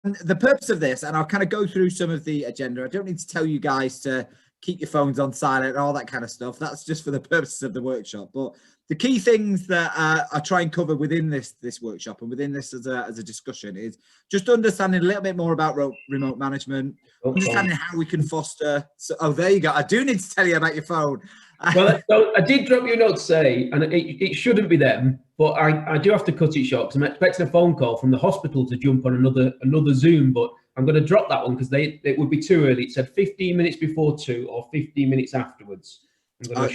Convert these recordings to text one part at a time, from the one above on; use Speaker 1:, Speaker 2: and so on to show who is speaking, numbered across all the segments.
Speaker 1: And the purpose of this, and I'll kind of go through some of the agenda. I don't need to tell you guys to keep your phones on silent and all that kind of stuff. That's just for the purposes of the workshop. But the key things that I try and cover within this workshop and within this as a discussion is just understanding a little bit more about remote management, understanding how we can foster. So, oh, there you go. I do need to tell you about your phone.
Speaker 2: Well, I did drop you a note to say, and it shouldn't be them, but I do have to cut it short because I'm expecting a phone call from the hospital to jump on another Zoom, but I'm going to drop that one because it would be too early. It said 15 minutes before 2 or 15 minutes afterwards.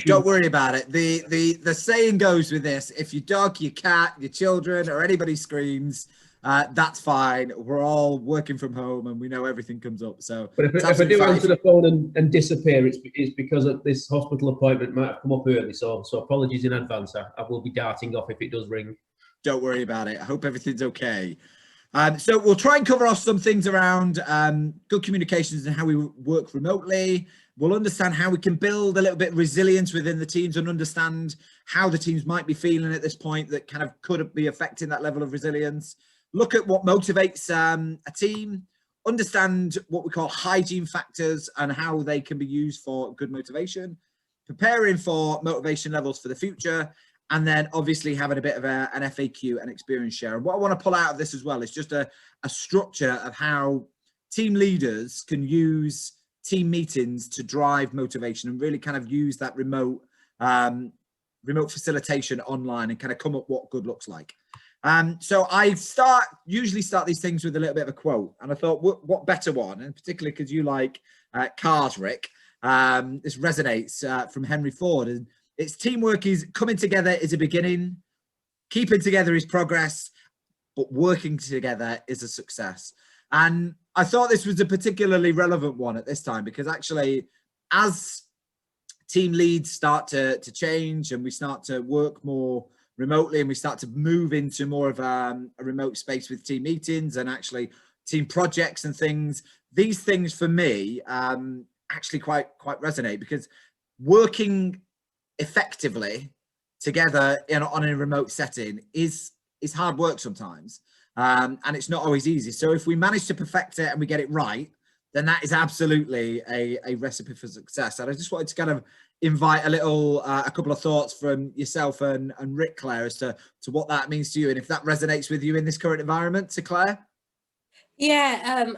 Speaker 1: Don't worry about it. The saying goes with this: if your dog, your cat, your children, or anybody screams, that's fine. We're all working from home and we know everything comes up. So,
Speaker 2: but if I do answer the phone and disappear, it's because of this hospital appointment might have come up early. So apologies in advance. I will be darting off if it does ring.
Speaker 1: Don't worry about it. I hope everything's okay. So we'll try and cover off some things around good communications and how we work remotely. We'll understand how we can build a little bit of resilience within the teams and understand how the teams might be feeling at this point that kind of could be affecting that level of resilience. Look at what motivates a team, understand what we call hygiene factors and how they can be used for good motivation, preparing for motivation levels for the future, and then obviously having a bit of an FAQ and experience share. And what I want to pull out of this as well is just a structure of how team leaders can use team meetings to drive motivation and really kind of use that remote facilitation online and kind of come up what good looks like. So I usually start these things with a little bit of a quote, and I thought, what better one, and particularly because you like cars, Rick, this resonates from Henry Ford, and it's teamwork is coming together is a beginning, keeping together is progress, but working together is a success. And I thought this was a particularly relevant one at this time because actually, as team leads start to change and we start to work more remotely and we start to move into more of a remote space with team meetings and actually team projects and things, these things for me actually quite resonate because working effectively together on a remote setting is hard work sometimes. And it's not always easy. So if we manage to perfect it and we get it right, then that is absolutely a recipe for success. And I just wanted to kind of invite a couple of thoughts from yourself and Rick, Claire, as to what that means to you and if that resonates with you in this current environment. To Claire?
Speaker 3: Yeah,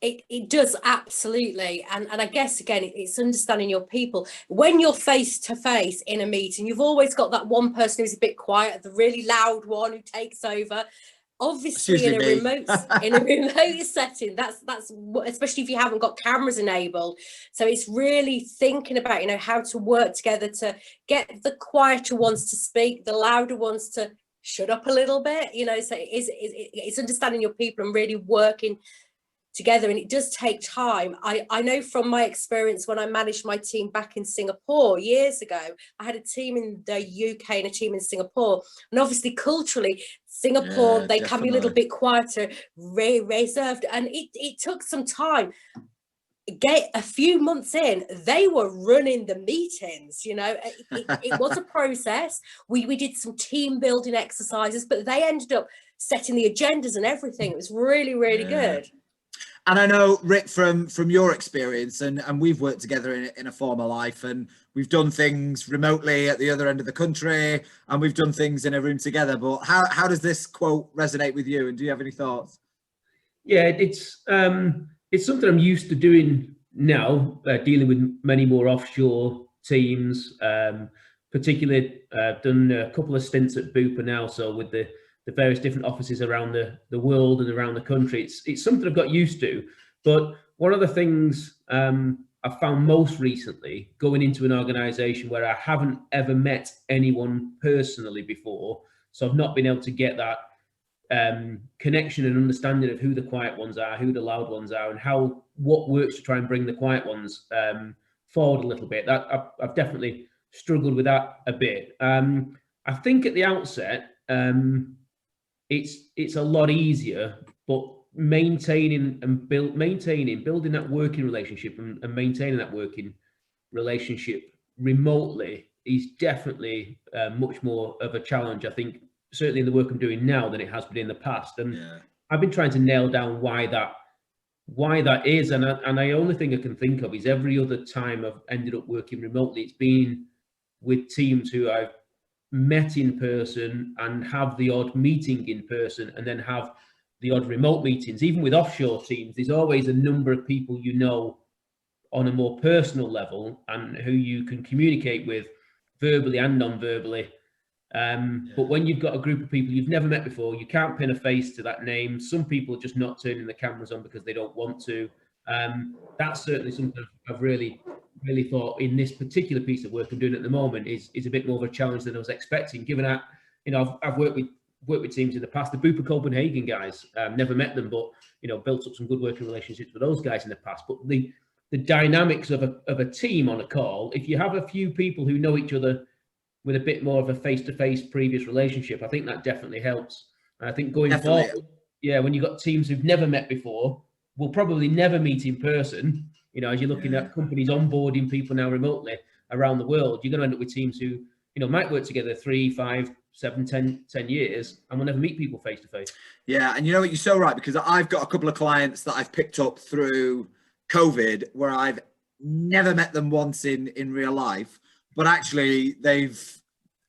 Speaker 3: it does, absolutely. And I guess, again, it's understanding your people. When you're face to face in a meeting, you've always got that one person who's a bit quiet, the really loud one who takes over. Obviously, in a remote setting, that's especially if you haven't got cameras enabled. So it's really thinking about, how to work together to get the quieter ones to speak, the louder ones to shut up a little bit. So it's understanding your people and really working together, and it does take time. I know from my experience when I managed my team back in Singapore years ago, I had a team in the UK and a team in Singapore, and obviously culturally Singapore, they definitely can be a little bit quieter, reserved, and it took some time. Get a few months in, they were running the meetings. It was a process. We did some team building exercises, but they ended up setting the agendas and everything. It was really good.
Speaker 1: And I know, Rick, from your experience, and we've worked together in a former life, and we've done things remotely at the other end of the country, and we've done things in a room together. But how does this quote resonate with you? And do you have any thoughts?
Speaker 2: Yeah, it's something I'm used to doing now, dealing with many more offshore teams. Particularly, I've done a couple of stints at Bupa now, so with the various different offices around the world and around the country. It's something I've got used to. But one of the things I've found most recently, going into an organization where I haven't ever met anyone personally before, so I've not been able to get that connection and understanding of who the quiet ones are, who the loud ones are, and what works to try and bring the quiet ones forward a little bit. That I've definitely struggled with that a bit. I think at the outset, it's a lot easier, but building that working relationship and maintaining that working relationship remotely is definitely much more of a challenge, I think, certainly in the work I'm doing now than it has been in the past. And I've been trying to nail down why that is, and the only thing I can think of is every other time I've ended up working remotely, it's been with teams who I've met in person and have the odd meeting in person and then have the odd remote meetings. Even with offshore teams, there's always a number of people you know on a more personal level and who you can communicate with verbally and non-verbally. But when you've got a group of people you've never met before, you can't pin a face to that name. Some people are just not turning the cameras on because they don't want to. That's certainly something I've really thought in this particular piece of work I'm doing at the moment is a bit more of a challenge than I was expecting, given that, I've worked with teams in the past. The Bupa Copenhagen guys, never met them, but built up some good working relationships with those guys in the past. But the dynamics of a team on a call, if you have a few people who know each other with a bit more of a face-to-face previous relationship, I think that definitely helps. And I think going forward, when you've got teams who've never met before, will probably never meet in person. As you're looking at companies onboarding people now remotely around the world, you're going to end up with teams who, might work together 3, 5, 7, 10 years and will never meet people face to face.
Speaker 1: Yeah. And you're so right, because I've got a couple of clients that I've picked up through COVID where I've never met them once in real life, but actually they've,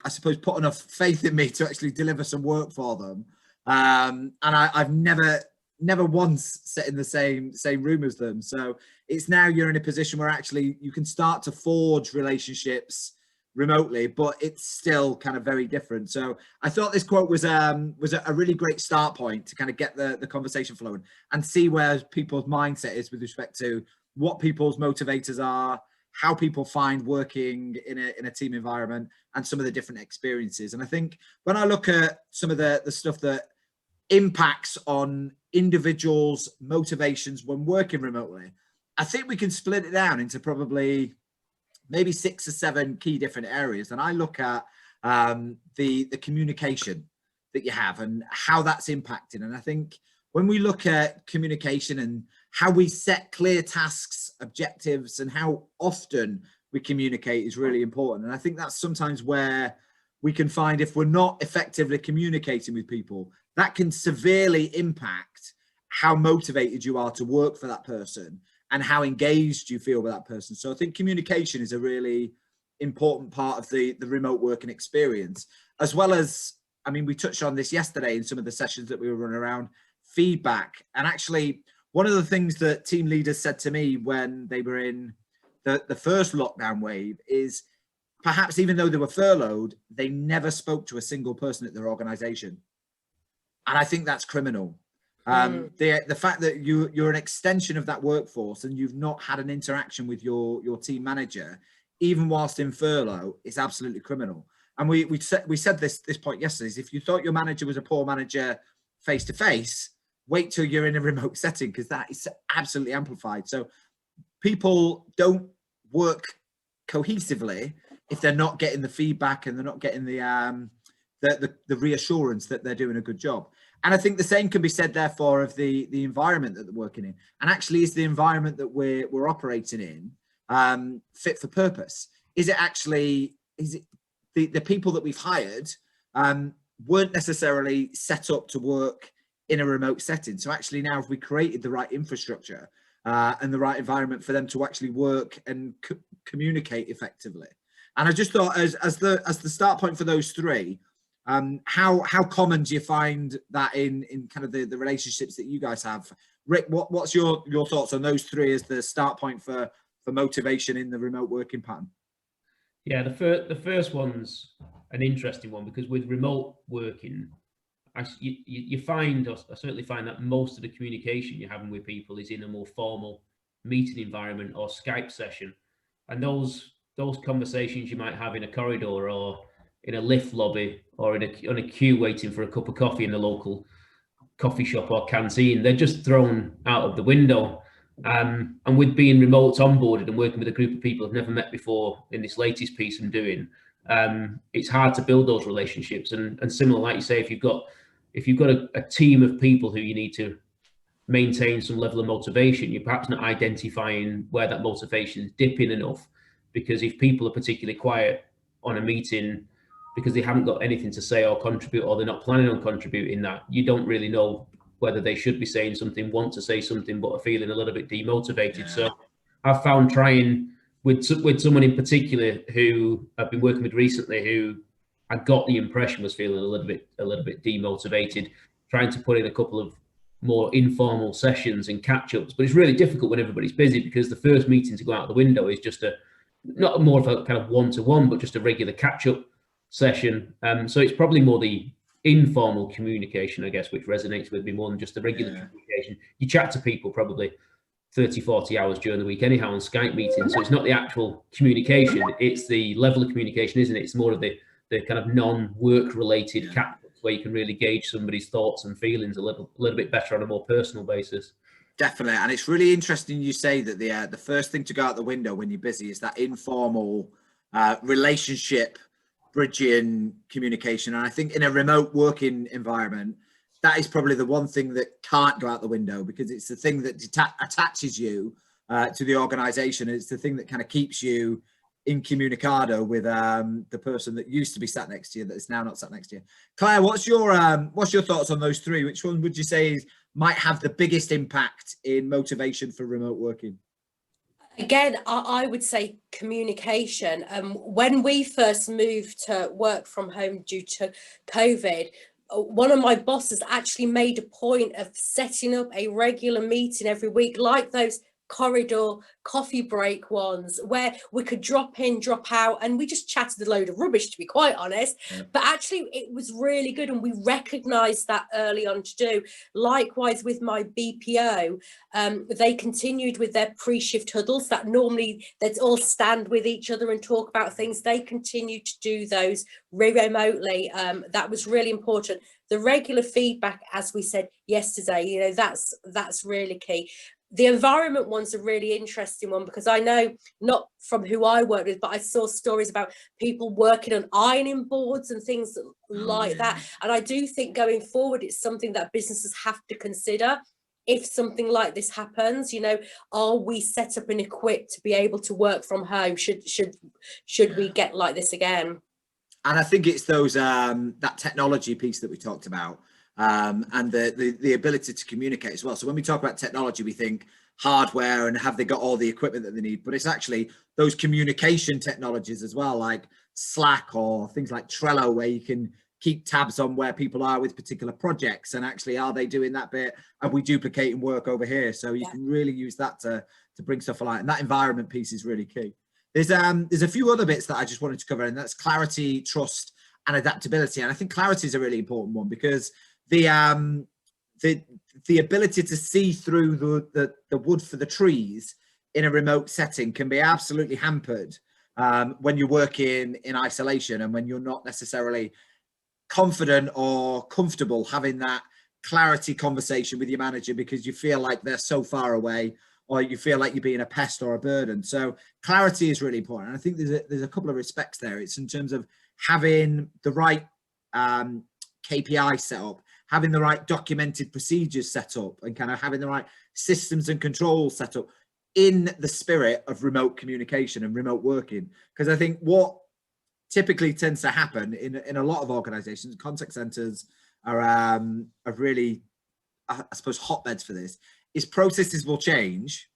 Speaker 1: I suppose, put enough faith in me to actually deliver some work for them. And I've never once sat in the same room as them. So it's now you're in a position where actually you can start to forge relationships remotely, but it's still kind of very different. So I thought this quote was a really great start point to kind of get the conversation flowing and see where people's mindset is with respect to what people's motivators are, how people find working in a team environment, and some of the different experiences. And I think when I look at some of the stuff that impacts on individuals' motivations when working remotely, I think we can split it down into probably maybe 6 or 7 key different areas. And I look at the communication that you have and how that's impacting. And I think when we look at communication and how we set clear tasks, objectives, and how often we communicate is really important. And I think that's sometimes where we can find, if we're not effectively communicating with people, that can severely impact how motivated you are to work for that person and how engaged you feel with that person. So I think communication is a really important part of the remote working experience, as well as, I mean, we touched on this yesterday in some of the sessions that we were running around, feedback. And actually, one of the things that team leaders said to me when they were in the first lockdown wave is, perhaps even though they were furloughed, they never spoke to a single person at their organization. And I think that's criminal. The fact that you're an extension of that workforce and you've not had an interaction with your team manager, even whilst in furlough, is absolutely criminal. And we said this point yesterday, is if you thought your manager was a poor manager face to face, wait till you're in a remote setting, because that is absolutely amplified. So people don't work cohesively if they're not getting the feedback and they're not getting the reassurance that they're doing a good job. And I think the same can be said, therefore, of the environment that they're working in. And actually, is the environment that we're operating in fit for purpose? Is it the people that we've hired weren't necessarily set up to work in a remote setting? So actually now, if we created the right infrastructure and the right environment for them to actually work and communicate effectively. And I just thought, as the start point for those 3, how common do you find that in kind of the relationships that you guys have? Rick, what's your thoughts on those 3 as the start point for motivation in the remote working pattern?
Speaker 2: Yeah, the first one's an interesting one, because with remote working, you find, I certainly find, that most of the communication you're having with people is in a more formal meeting environment or Skype session. And those conversations you might have in a corridor or in a lift lobby or on a queue waiting for a cup of coffee in the local coffee shop or canteen, they're just thrown out of the window. And with being remote onboarded and working with a group of people I've never met before in this latest piece I'm doing, it's hard to build those relationships. And similar, like you say, if you've got a team of people who you need to maintain some level of motivation, you're perhaps not identifying where that motivation is dipping enough. Because if people are particularly quiet on a meeting because they haven't got anything to say or contribute, or they're not planning on contributing, that you don't really know whether they should be saying something, want to say something, but are feeling a little bit demotivated.
Speaker 1: Yeah.
Speaker 2: So I've found trying with someone in particular who I've been working with recently, who I got the impression was feeling a little bit demotivated, trying to put in a couple of more informal sessions and catch-ups. But it's really difficult when everybody's busy, because the first meeting to go out the window is just not more of a kind of one-to-one, but just a regular catch-up session. So it's probably more the informal communication, I guess, which resonates with me more than just the regular communication. You chat to people probably 30, 40 hours during the week anyhow on Skype meetings. So it's not the actual communication, it's the level of communication, isn't it? It's more of the kind of non-work related catch-ups where you can really gauge somebody's thoughts and feelings a little bit better on a more personal basis.
Speaker 1: Definitely. And it's really interesting you say that the first thing to go out the window when you're busy is that informal relationship bridging communication. And I think in a remote working environment, that is probably the one thing that can't go out the window, because it's the thing that attaches you to the organization. It's the thing that kind of keeps you incommunicado with the person that used to be sat next to you that is now not sat next to you. Claire, what's your thoughts on those three? Which one would you say might have the biggest impact in motivation for remote working?
Speaker 3: Again, I would say communication. When we first moved to work from home due to COVID, one of my bosses actually made a point of setting up a regular meeting every week, like those corridor coffee break ones, where we could drop in, drop out, and we just chatted a load of rubbish, to be quite honest. But actually it was really good, and we recognized that early on to do. Likewise with my BPO, they continued with their pre-shift huddles that normally they'd all stand with each other and talk about things. They continued to do those remotely. That was really important. The regular feedback, as we said yesterday, that's really key. The environment one's a really interesting one, because I know, not from who I work with, but I saw stories about people working on ironing boards and things like that. And I do think going forward, it's something that businesses have to consider. If something like this happens, are we set up and equipped to be able to work from home? Should we get like this again?
Speaker 1: And I think it's those that technology piece that we talked about. And the ability to communicate as well. So when we talk about technology, we think hardware and have they got all the equipment that they need, but it's actually those communication technologies as well, like Slack or things like Trello, where you can keep tabs on where people are with particular projects, and actually, are they doing that bit? Are we duplicating work over here? So you can really use that to bring stuff alive. And that environment piece is really key. There's a few other bits that I just wanted to cover, and that's clarity, trust, and adaptability. And I think clarity is a really important one, because the ability to see through the wood for the trees in a remote setting can be absolutely hampered when you're working in isolation, and when you're not necessarily confident or comfortable having that clarity conversation with your manager, because you feel like they're so far away, or you feel like you're being a pest or a burden. So clarity is really important. And I think there's a couple of respects there. It's in terms of having the right KPI set up, having the right documented procedures set up, and kind of having the right systems and controls set up in the spirit of remote communication and remote working. Because I think what typically tends to happen in a lot of organizations, contact centers are really, I suppose, hotbeds for this, is processes will change,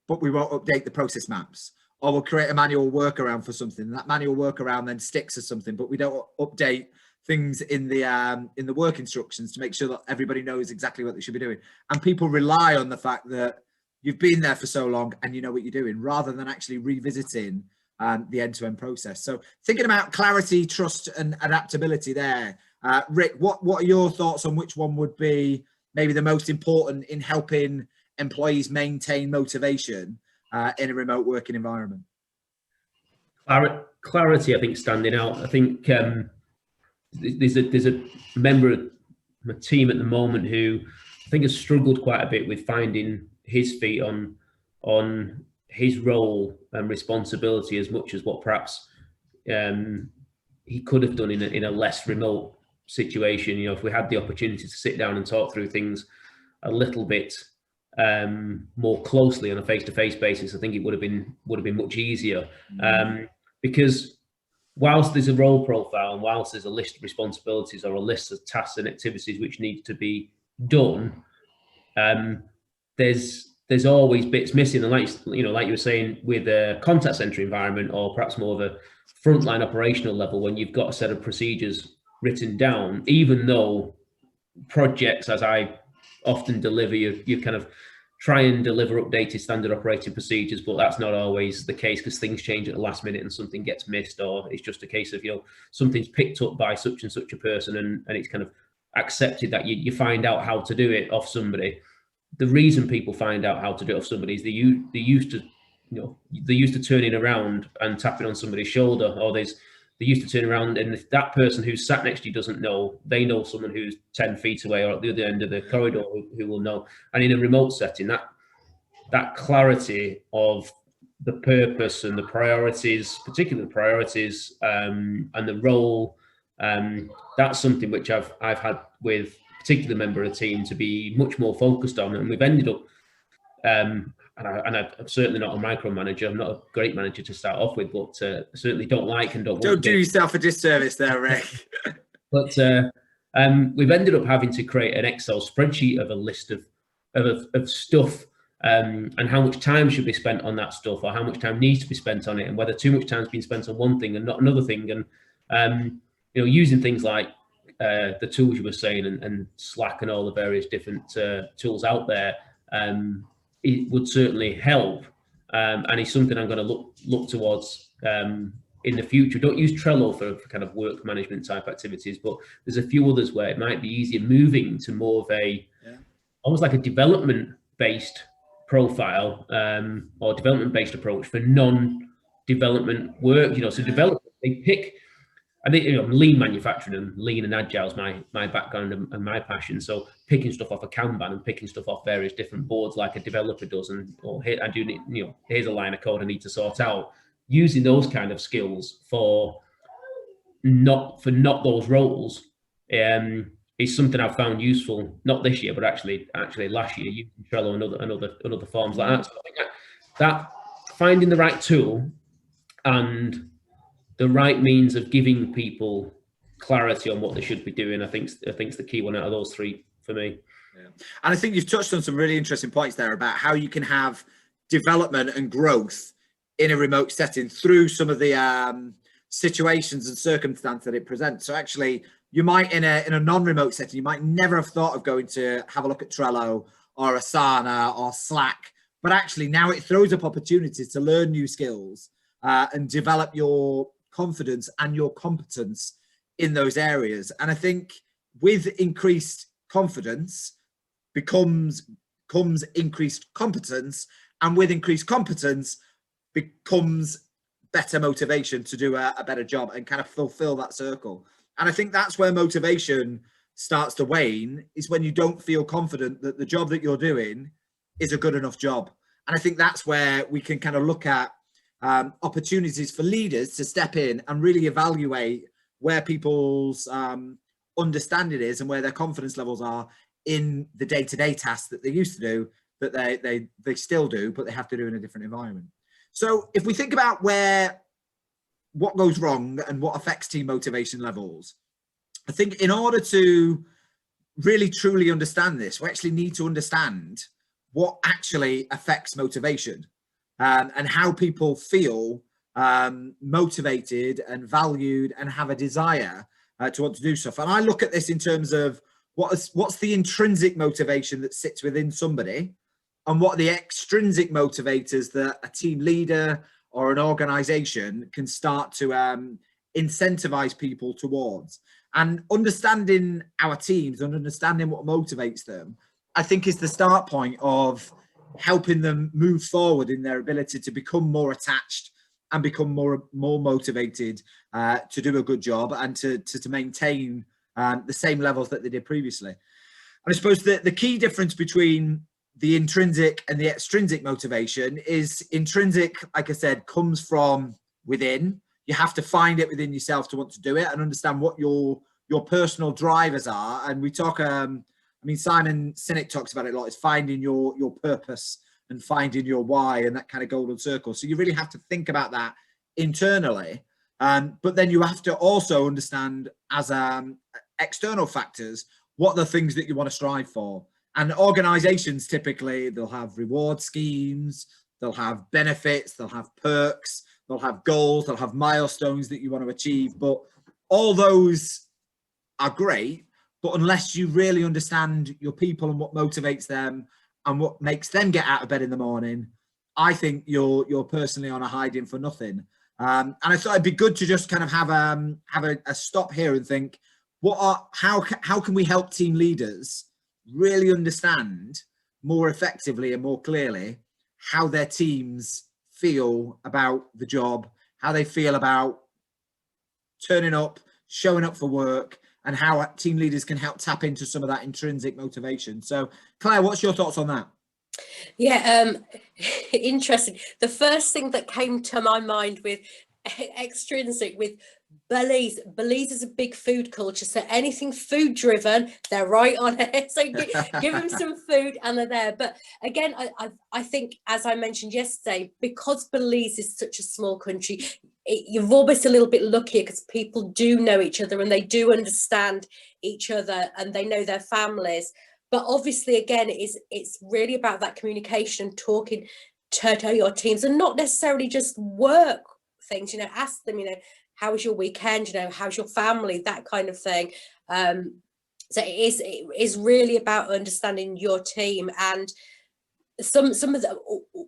Speaker 1: but we won't update the process maps, or we'll create a manual workaround for something. That manual workaround then sticks as something, but we don't update things in the work instructions to make sure that everybody knows exactly what they should be doing. And people rely on the fact that you've been there for so long and you know what you're doing, rather than actually revisiting the end-to-end process. So thinking about clarity, trust, and adaptability there. Rick, what are your thoughts on which one would be maybe the most important in helping employees maintain motivation in a remote working environment?
Speaker 2: Clarity, I think, standing out. I think there's a member of my team at the moment who I think has struggled quite a bit with finding his feet on his role and responsibility, as much as what perhaps he could have done in a less remote situation. If we had the opportunity to sit down and talk through things a little bit more closely on a face-to-face basis, I think it would have been much easier. Because whilst there's a role profile, and whilst there's a list of responsibilities or a list of tasks and activities which need to be done, there's always bits missing. And like you were saying, with a contact center environment, or perhaps more of a frontline operational level, when you've got a set of procedures written down, even though projects, as I often deliver, you kind of try and deliver updated standard operating procedures, but that's not always the case, because things change at the last minute and something gets missed, or it's just a case of, something's picked up by such and such a person, and it's kind of accepted that you find out how to do it off somebody. The reason people find out how to do it off somebody is they're used to turning around and tapping on somebody's shoulder, or they're used to turning around, and if that person who's sat next to you doesn't know, they know someone who's 10 feet away or at the other end of the corridor who will know. And in a remote setting, that clarity of the purpose and the priorities, particularly the priorities, and the role, that's something which I've had with a particular member of the team to be much more focused on. And we've ended up, and I'm certainly not a micromanager. I'm not a great manager to start off with, but certainly don't like and don't
Speaker 1: do yourself a disservice there, Rick.
Speaker 2: But we've ended up having to create an Excel spreadsheet of a list of stuff, and how much time should be spent on that stuff, or how much time needs to be spent on it, and whether too much time's been spent on one thing and not another thing. And using things like the tools you were saying, and Slack and all the various different tools out there, it would certainly help, and it's something I'm going to look towards in the future. Don't use Trello for kind of work management type activities, but there's a few others where it might be easier moving to more of a almost like a development based profile, or development based approach for non-development work. So development, they pick. I think lean manufacturing and lean and agile is my background and my passion. So picking stuff off a Kanban and picking stuff off various different boards like a developer does, I do need, here's a line of code I need to sort out. Using those kind of skills for not those roles is something I've found useful, not this year, but actually last year, using Trello and other forms like that. So I think that finding the right tool and the right means of giving people clarity on what they should be doing, I think's the key one out of those three for me.
Speaker 1: Yeah. And I think you've touched on some really interesting points there about how you can have development and growth in a remote setting through some of the situations and circumstances that it presents. So actually, you might in a non-remote setting, you might never have thought of going to have a look at Trello or Asana or Slack, but actually now it throws up opportunities to learn new skills and develop your confidence and your competence in those areas. And I think with increased confidence comes increased competence, and with increased competence becomes better motivation to do a better job and kind of fulfill that circle. And I think that's where motivation starts to wane, is when you don't feel confident that the job that you're doing is a good enough job. And I think that's where we can kind of look at opportunities for leaders to step in and really evaluate where people's understanding is and where their confidence levels are in the day-to-day tasks that they used to do, that they still do, but they have to do in a different environment. So if we think about what goes wrong and what affects team motivation levels, I think in order to really truly understand this, we actually need to understand what actually affects motivation. And how people feel motivated and valued and have a desire to want to do stuff. And I look at this in terms of what's the intrinsic motivation that sits within somebody, and what are the extrinsic motivators that a team leader or an organization can start to incentivize people towards. And understanding our teams and understanding what motivates them, I think, is the start point of helping them move forward in their ability to become more attached and become more motivated to do a good job and to maintain the same levels that they did previously. And I suppose the key difference between the intrinsic and the extrinsic motivation is intrinsic, like I said, comes from within. You have to find it within yourself to want to do it and understand what your personal drivers are. And we talk, Simon Sinek talks about it a lot. It's finding your purpose and finding your why, and that kind of golden circle. So you really have to think about that internally. But then you have to also understand as external factors, what are the things that you want to strive for. And organizations typically, they'll have reward schemes, they'll have benefits, they'll have perks, they'll have goals, they'll have milestones that you want to achieve. But all those are great, but unless you really understand your people and what motivates them and what makes them get out of bed in the morning, I think you're personally on a hiding for nothing. And I thought it'd be good to just kind of have a stop here and think, how can we help team leaders really understand more effectively and more clearly how their teams feel about the job, how they feel about turning up, showing up for work, and how team leaders can help tap into some of that intrinsic motivation. So, Claire, what's your thoughts on that?
Speaker 3: Yeah, interesting. The first thing that came to my mind with extrinsic, with Belize is a big food culture, so anything food driven, they're right on it. So give them some food and they're there. But again, I think, as I mentioned yesterday, because Belize is such a small country, you're almost a little bit luckier because people do know each other and they do understand each other and they know their families. But obviously, again, it's really about that communication, talking to your teams, and not necessarily just work things. Ask them, how was your weekend? How's your family? That kind of thing. So it is really about understanding your team. And some of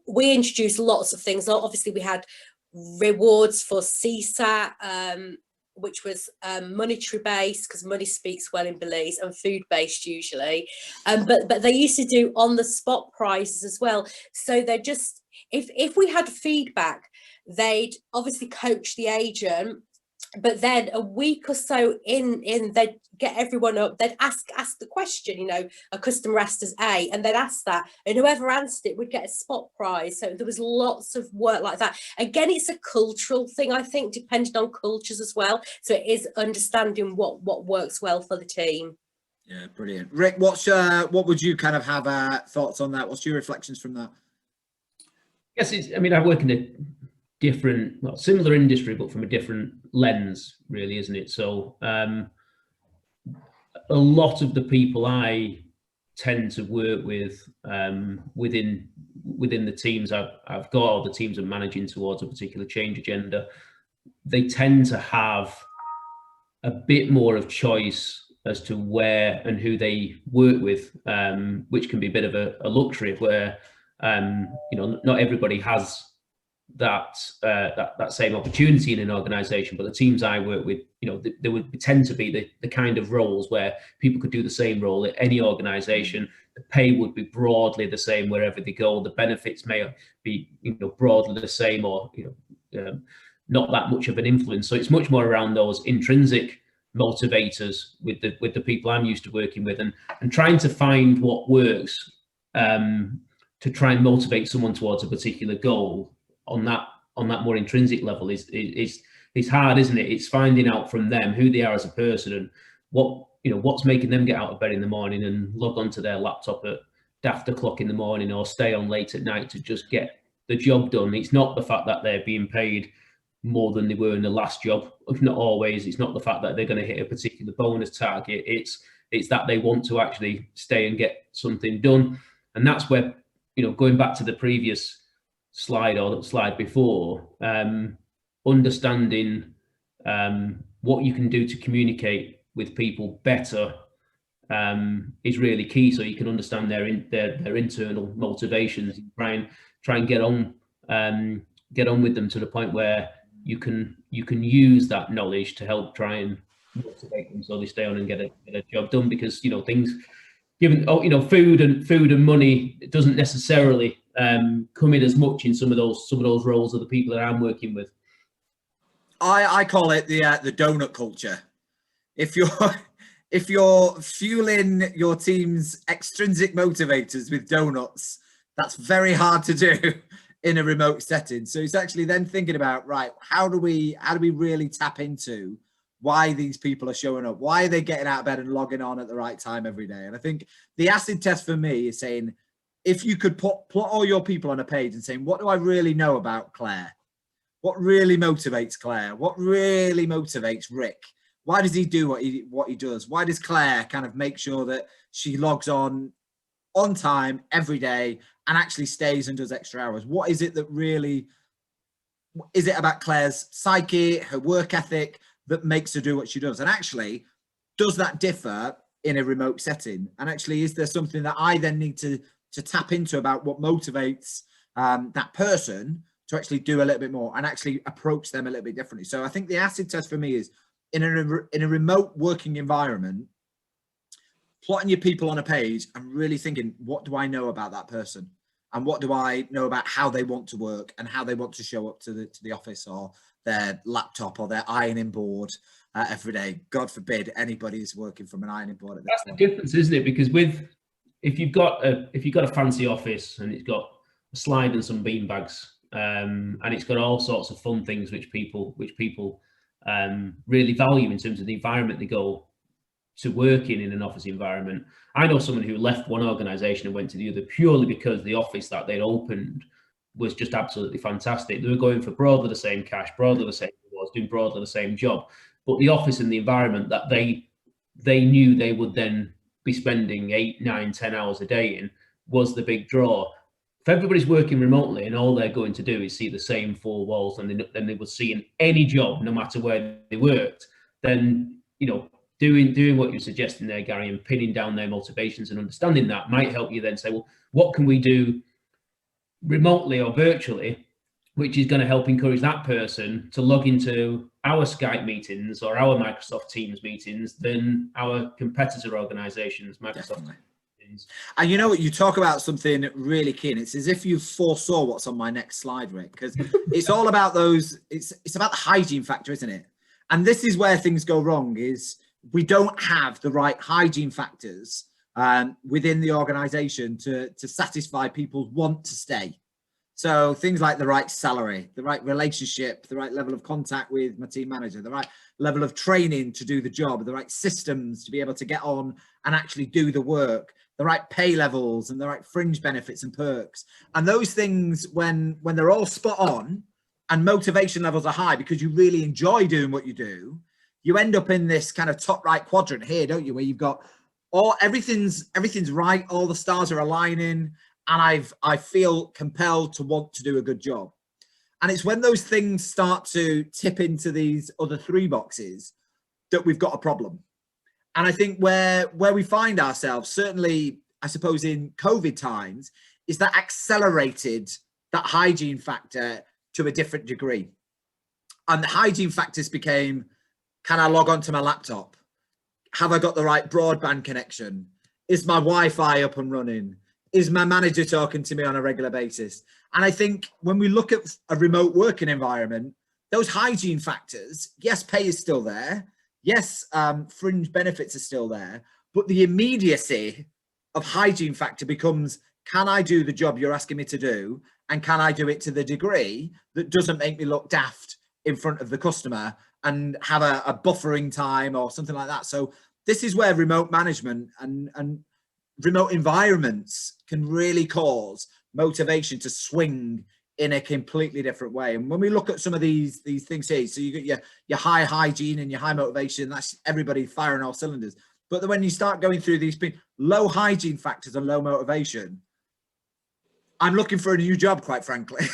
Speaker 3: we introduced lots of things. Obviously, we had rewards for CSAT, which was monetary based, because money speaks well in Belize, and food based usually. But they used to do on the spot prizes as well. So they're just, if we had feedback, they'd obviously coach the agent, but then a week or so in they'd get everyone up, they'd ask the question, a customer asked us A, and they'd ask that, and whoever answered it would get a spot prize. So there was lots of work like that. Again, it's a cultural thing, I think, depending on cultures as well. So it is understanding what works well for the team.
Speaker 1: Yeah, brilliant. Rick, what would you kind of have thoughts on that? What's your reflections from that?
Speaker 2: Yes, I work in a different, similar industry, but from a different lens, really, isn't it? So a lot of the people I tend to work with within the teams I've got, or the teams I'm managing towards a particular change agenda, they tend to have a bit more of choice as to where and who they work with, which can be a bit of a luxury, where not everybody has that same opportunity in an organization. But the teams I work with, there would tend to be the kind of roles where people could do the same role at any organization. The pay would be broadly the same wherever they go. The benefits may be broadly the same, or not that much of an influence. So it's much more around those intrinsic motivators with the people I'm used to working with, and trying to find what works to try and motivate someone towards a particular goal on that more intrinsic level is hard, isn't it? It's finding out from them who they are as a person, and what's making them get out of bed in the morning and log onto their laptop at daft o'clock in the morning, or stay on late at night to just get the job done. It's not the fact that they're being paid more than they were in the last job. Not always. It's not the fact that they're going to hit a particular bonus target. It's that they want to actually stay and get something done. And that's where, going back to the previous slide or the slide before, understanding what you can do to communicate with people better is really key, so you can understand their internal motivations, and try and get on with them to the point where you can use that knowledge to help try and motivate them so they stay on and get a job done. Because things, given food and money, it doesn't necessarily come in as much in some of those roles of the people that I'm working with.
Speaker 1: I call it the donut culture. If you're fueling your team's extrinsic motivators with donuts, that's very hard to do in a remote setting. So it's actually then thinking about, right, how do we really tap into why these people are showing up? Why are they getting out of bed and logging on at the right time every day? And I think the acid test for me is saying, if you could plot all your people on a page and saying, what do I really know about Claire? What really motivates Claire? What really motivates Rick? Why does he do what he does? Why does Claire kind of make sure that she logs on on time every day and actually stays and does extra hours? What is it that really, is it about Claire's psyche, her work ethic that makes her do what she does? And actually, does that differ in a remote setting? And actually, is there something that I then need to tap into about what motivates that person to actually do a little bit more and actually approach them a little bit differently? So I think the acid test for me is in a remote working environment, plotting your people on a page and really thinking, what do I know about that person? And what do I know about how they want to work and how they want to show up to the office or their laptop or their ironing board every day? God forbid anybody's working from an ironing board at this
Speaker 2: point. That's the difference, isn't it? Because if you've got a fancy office and it's got a slide and some beanbags, and it's got all sorts of fun things which people really value in terms of the environment they go to work in an office environment. I know someone who left one organization and went to the other purely because the office that they'd opened was just absolutely fantastic. They were going for broadly the same cash, broadly the same rewards, doing broadly the same job, but the office and the environment that they knew they would then be spending 8, 9, 10 hours a day in was the big draw. If everybody's working remotely and all they're going to do is see the same 4 walls and then they would see in any job, no matter where they worked, then, you know, doing what you're suggesting there, Gary, and pinning down their motivations and understanding that might help you then say, well, what can we do remotely or virtually, which is going to help encourage that person to log into our Skype meetings or our Microsoft Teams meetings than our competitor organizations, Microsoft Teams.
Speaker 1: And you know what, you talk about something really keen. It's as if you foresaw what's on my next slide, Rick, because it's all about those, it's about the hygiene factor, isn't it? And this is where things go wrong, is we don't have the right hygiene factors within the organization to satisfy people's want to stay. So things like the right salary, the right relationship, the right level of contact with my team manager, the right level of training to do the job, the right systems to be able to get on and actually do the work, the right pay levels and the right fringe benefits and perks. And those things, when they're all spot on and motivation levels are high because you really enjoy doing what you do, you end up in this kind of top right quadrant here, don't you? Where you've got everything's right, all the stars are aligning, and I feel compelled to want to do a good job. And it's when those things start to tip into these other 3 boxes that we've got a problem. And I think where we find ourselves, certainly, I suppose in COVID times, is that accelerated that hygiene factor to a different degree. And the hygiene factors became, can I log on to my laptop? Have I got the right broadband connection? Is my Wi-Fi up and running? Is my manager talking to me on a regular basis? And I think when we look at a remote working environment, those hygiene factors, yes, pay is still there. Yes, fringe benefits are still there. But the immediacy of hygiene factor becomes, can I do the job you're asking me to do? And can I do it to the degree that doesn't make me look daft in front of the customer and have a buffering time or something like that? So this is where remote management and remote environments can really cause motivation to swing in a completely different way. And when we look at some of these things here, so you get your high hygiene and your high motivation, that's everybody firing all cylinders. But then when you start going through these low hygiene factors and low motivation, I'm looking for a new job, quite frankly.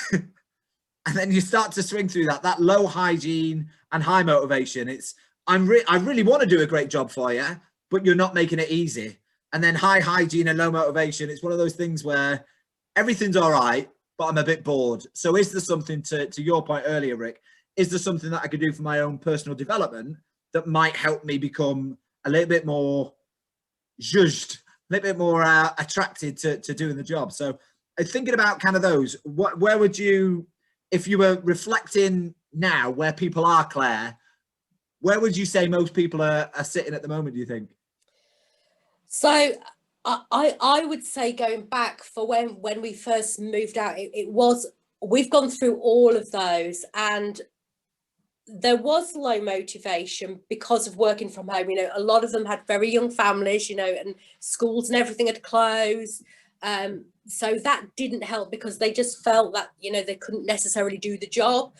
Speaker 1: And then you start to swing through that low hygiene and high motivation. It's, I really want to do a great job for you, but you're not making it easy. And then high hygiene and low motivation, it's one of those things where everything's all right, but I'm a bit bored. So is there something, to your point earlier, Rick, is there something that I could do for my own personal development that might help me become a little bit more zhuzhed, a little bit more attracted to doing the job? So thinking about kind of those, where would you, if you were reflecting now where people are, Claire, where would you say most people are sitting at the moment, do you think?
Speaker 3: So I would say, going back for when we first moved out, it was, we've gone through all of those, and there was low motivation because of working from home. You know, a lot of them had very young families, you know, and schools and everything had closed. So that didn't help because they just felt that, you know, they couldn't necessarily do the job.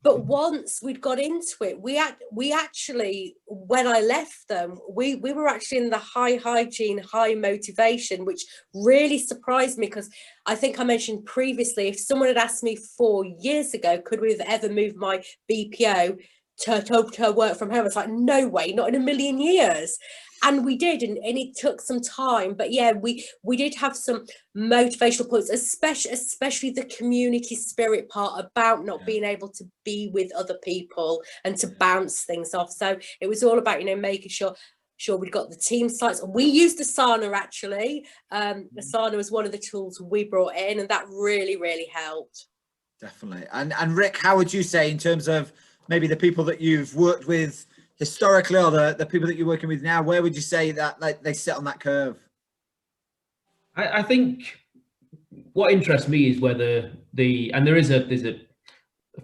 Speaker 3: But once we'd got into it, we actually, when I left them, we were actually in the high hygiene, high motivation, which really surprised me, because I think I mentioned previously, if someone had asked me 4 years ago, could we have ever moved my BPO to work from home, it's like, no way, not in a million years. And we did, and it took some time, but yeah, we did have some motivational points, especially the community spirit part about not being able to be with other people and to bounce things off. So it was all about, making sure we got the team sites. We used Asana actually. Asana was one of the tools we brought in, and that really helped.
Speaker 1: Definitely. And Rick, how would you say, in terms of maybe the people that you've worked with historically, or the people that you're working with now, where would you say that they sit on that curve?
Speaker 2: I think what interests me is whether there's a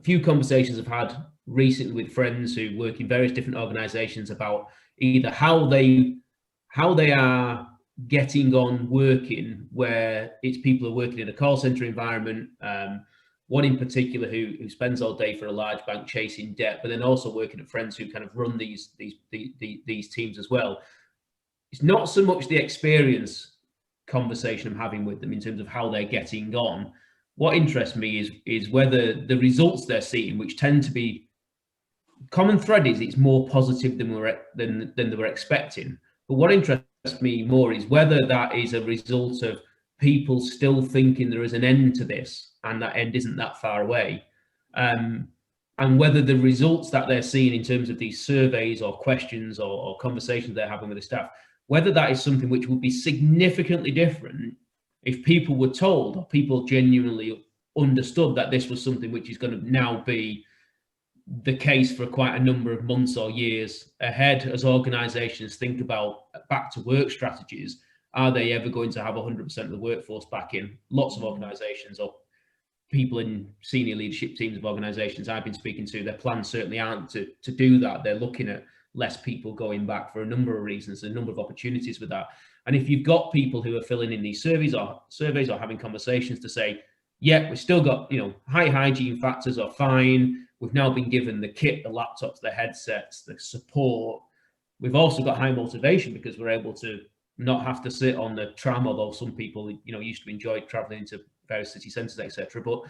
Speaker 2: few conversations I've had recently with friends who work in various different organizations about either how they are getting on working, where it's people who are working in a call center environment, one in particular who spends all day for a large bank chasing debt, but then also working at friends who kind of run these teams as well. It's not so much the experience conversation I'm having with them in terms of how they're getting on. What interests me is whether the results they're seeing, which tend to be common thread, is it's more positive than they were expecting. But what interests me more is whether that is a result of people still thinking there is an end to this and that end isn't that far away, and whether the results that they're seeing in terms of these surveys or questions or conversations they're having with the staff, whether that is something which would be significantly different if people were told, or people genuinely understood that this was something which is going to now be the case for quite a number of months or years ahead as organizations think about back to work strategies. Are they ever going to have 100% of the workforce back in? Lots of organizations, or people in senior leadership teams of organizations I've been speaking to, their plans certainly aren't to do that. They're looking at less people going back for a number of reasons, a number of opportunities with that. And if you've got people who are filling in these surveys or having conversations to say, yeah, we've still got, high hygiene factors are fine. We've now been given the kit, the laptops, the headsets, the support. We've also got high motivation because we're able to not have to sit on the tram, although some people, used to enjoy traveling into various city centres, etc. But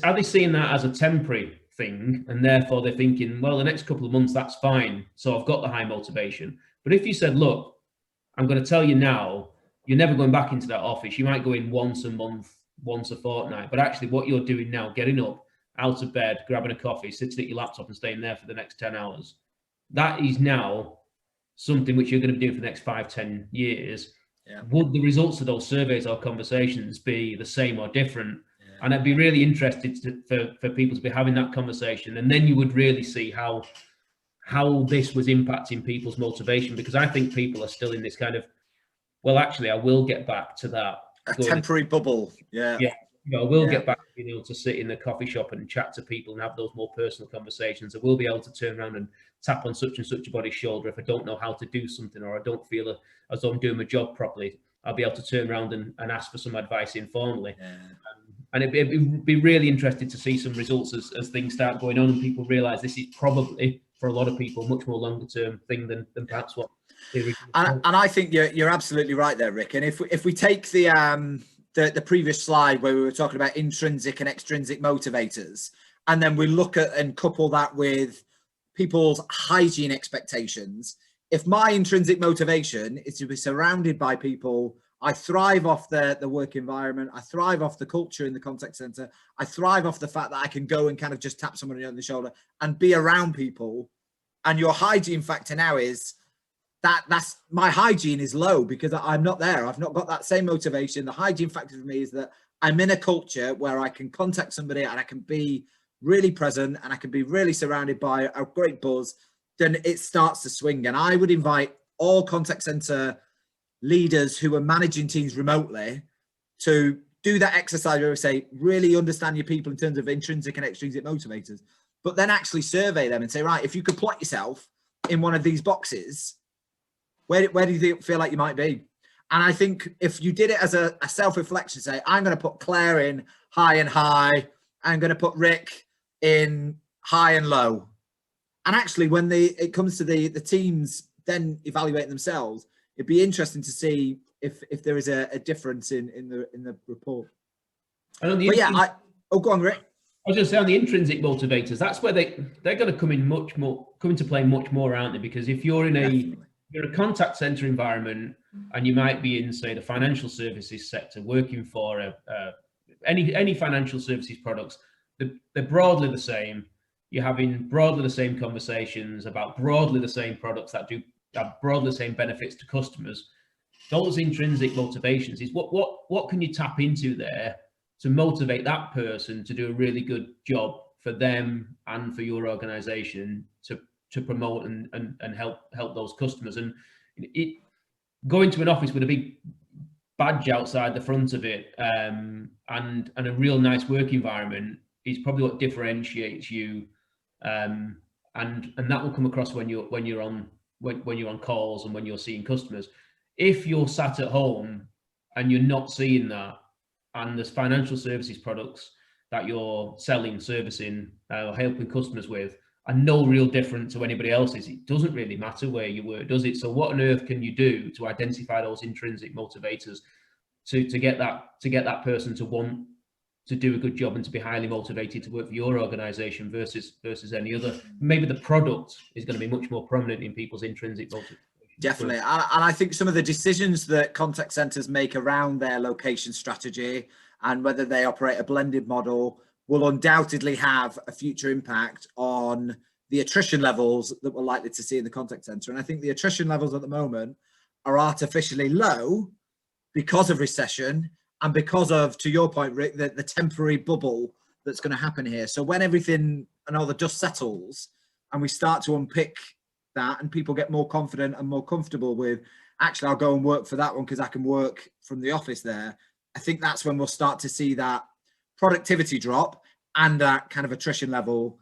Speaker 2: are they seeing that as a temporary thing, and therefore they're thinking, well, the next couple of months, that's fine. So I've got the high motivation. But if you said, look, I'm going to tell you now, you're never going back into that office. You might go in once a month, once a fortnight. But actually what you're doing now, getting up, out of bed, grabbing a coffee, sitting at your laptop and staying there for the next 10 hours, that is now something which you're going to be doing for the next 5-10 years. Yeah. Would the results of those surveys or conversations be the same or different? Yeah. And I'd be really interested for people to be having that conversation, and then you would really see how this was impacting people's motivation, because I think people are still in this kind of, well, actually, I will get back to that.
Speaker 1: A temporary bubble. Yeah.
Speaker 2: Yeah. I will get back to being able to sit in the coffee shop and chat to people and have those more personal conversations. I will be able to turn around and tap on such and such a body's shoulder if I don't know how to do something, or I don't feel as though I'm doing my job properly. I'll be able to turn around and ask for some advice informally. Yeah. And it'd be really interested to see some results as things start going on and people realise this is probably, for a lot of people, much more longer term thing than perhaps what they originally
Speaker 1: and I think you're absolutely right there, Rick. And if we take the previous slide where we were talking about intrinsic and extrinsic motivators, and then we look at and couple that with people's hygiene expectations. If my intrinsic motivation is to be surrounded by people, I thrive off the work environment, I thrive off the culture in the contact center, I thrive off the fact that I can go and kind of just tap somebody on the shoulder and be around people. And your hygiene factor now is that's my hygiene is low because I'm not there. I've not got that same motivation. The hygiene factor for me is that I'm in a culture where I can contact somebody and I can be really present and I can be really surrounded by a great buzz. Then it starts to swing. And I would invite all contact center leaders who are managing teams remotely to do that exercise where we say, really understand your people in terms of intrinsic and extrinsic motivators, but then actually survey them and say, right, if you could plot yourself in one of these boxes, where do you feel like you might be? And I think if you did it as a self-reflection, say, I'm going to put Claire in high and high, I'm going to put Rick in high and low. And actually, when it comes to the teams then evaluating themselves, it'd be interesting to see if there is a difference in the report.
Speaker 2: And on the
Speaker 1: go on, Rick.
Speaker 2: I was going to say on the intrinsic motivators, that's where they're going to come into play much more, aren't they? Because if you're in you're a contact center environment and you might be in, say, the financial services sector, working for any financial services products, they're broadly the same. You're having broadly the same conversations about broadly the same products that have broadly the same benefits to customers. Those intrinsic motivations is what can you tap into there to motivate that person to do a really good job for them and for your organization to promote and help those customers. And going to an office with a big badge outside the front of it and a real nice work environment is probably what differentiates you, and that will come across when you're on calls and when you're seeing customers. If you're sat at home and you're not seeing that, and there's financial services products that you're selling, servicing, or helping customers with, are no real different to anybody else's, it doesn't really matter where you work, does it? So what on earth can you do to identify those intrinsic motivators to get that person to want to do a good job and to be highly motivated to work for your organization versus any other? Maybe the product is going to be much more prominent in people's intrinsic motivation.
Speaker 1: Definitely. And I think some of the decisions that contact centers make around their location strategy and whether they operate a blended model will undoubtedly have a future impact on the attrition levels that we're likely to see in the contact center. And I think the attrition levels at the moment are artificially low because of recession and because of, to your point, Rick, the temporary bubble that's going to happen here. So when everything and all the dust settles and we start to unpick that and people get more confident and more comfortable with, actually, I'll go and work for that one because I can work from the office there, I think that's when we'll start to see that productivity drop and that kind of attrition level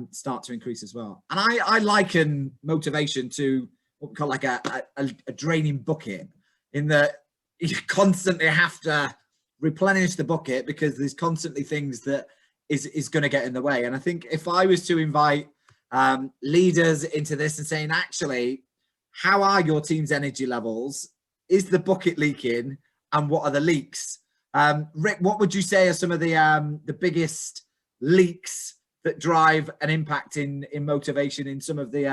Speaker 1: start to increase as well. And I liken motivation to what we call like a draining bucket, in that you constantly have to replenish the bucket because there's constantly things that is going to get in the way. And I think if I was to invite leaders into this and saying, actually, how are your team's energy levels? Is the bucket leaking? And what are the leaks? Rick, what would you say are some of the biggest leaks that drive an impact in motivation in some of the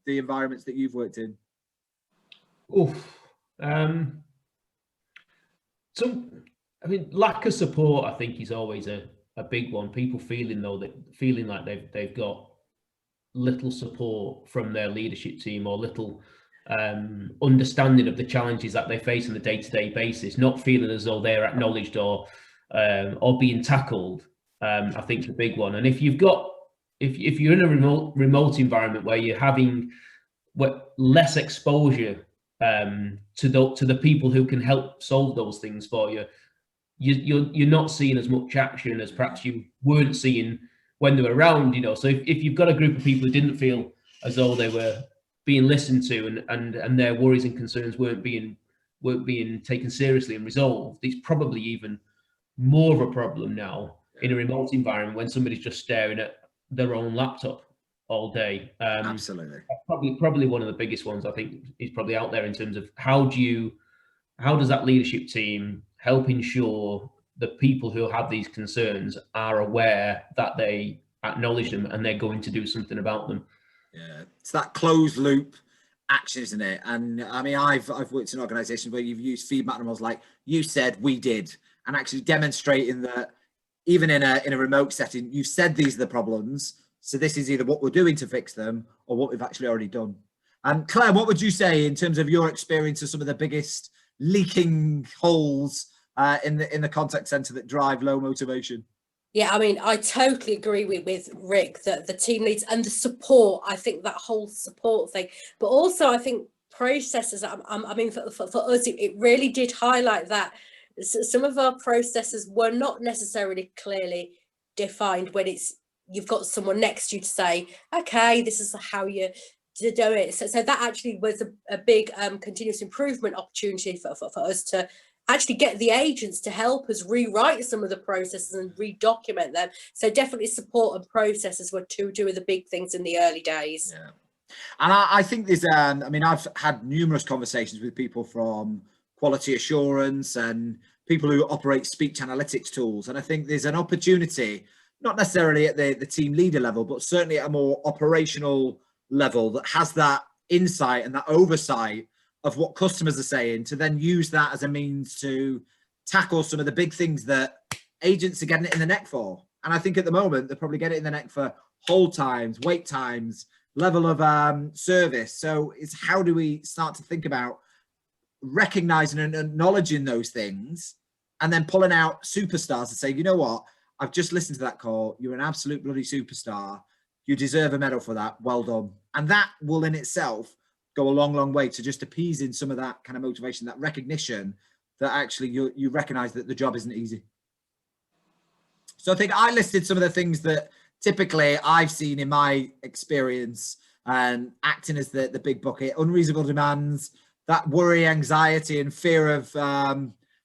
Speaker 1: environments that you've worked in?
Speaker 2: So, I mean, lack of support, I think, is always a big one. People feeling like they've got little support from their leadership team or little understanding of the challenges that they face on a day-to-day basis, not feeling as though they're acknowledged or being tackled. I think is a big one. And if you're in a remote environment where you're having less exposure to the people who can help solve those things for you, you're not seeing as much action as perhaps you weren't seeing when they were around, So if you've got a group of people who didn't feel as though they were being listened to and their worries and concerns weren't being taken seriously and resolved, it's probably even more of a problem now in a remote environment when somebody's just staring at their own laptop all day.
Speaker 1: Absolutely.
Speaker 2: Probably one of the biggest ones I think is probably out there in terms of how does that leadership team help ensure the people who have these concerns are aware that they acknowledge them and they're going to do something about them.
Speaker 1: Yeah, it's that closed loop action, isn't it? And I mean, I've worked in organizations where you've used feedback models like you said, we did, and actually demonstrating that even in a remote setting, you've said these are the problems. So this is either what we're doing to fix them or what we've actually already done. Claire, what would you say in terms of your experience of some of the biggest leaking holes in the contact center that drive low motivation?
Speaker 3: Yeah, I mean, I totally agree with Rick that the team leads and the support. I think that whole support thing, but also I think processes. I mean, for us, it really did highlight that some of our processes were not necessarily clearly defined when you've got someone next to you to say, okay, this is how you do it. So that actually was a big continuous improvement opportunity for us to actually get the agents to help us rewrite some of the processes and redocument them. So definitely support and processes were two of the big things in the early days.
Speaker 1: Yeah. And I think there's, I mean, I've had numerous conversations with people from quality assurance and people who operate speech analytics tools. And I think there's an opportunity, not necessarily at the team leader level, but certainly at a more operational level that has that insight and that oversight of what customers are saying, to then use that as a means to tackle some of the big things that agents are getting it in the neck for. And I think at the moment, they probably get it in the neck for hold times, wait times, level of service. So it's how do we start to think about recognizing and acknowledging those things, and then pulling out superstars and say, you know what, I've just listened to that call. You're an absolute bloody superstar. You deserve a medal for that. Well done. And that will in itself go a long, long way to just appeasing some of that kind of motivation, that recognition that actually you recognize that the job isn't easy. So I think I listed some of the things that typically I've seen in my experience, and acting as the big bucket: unreasonable demands, that worry, anxiety, and fear of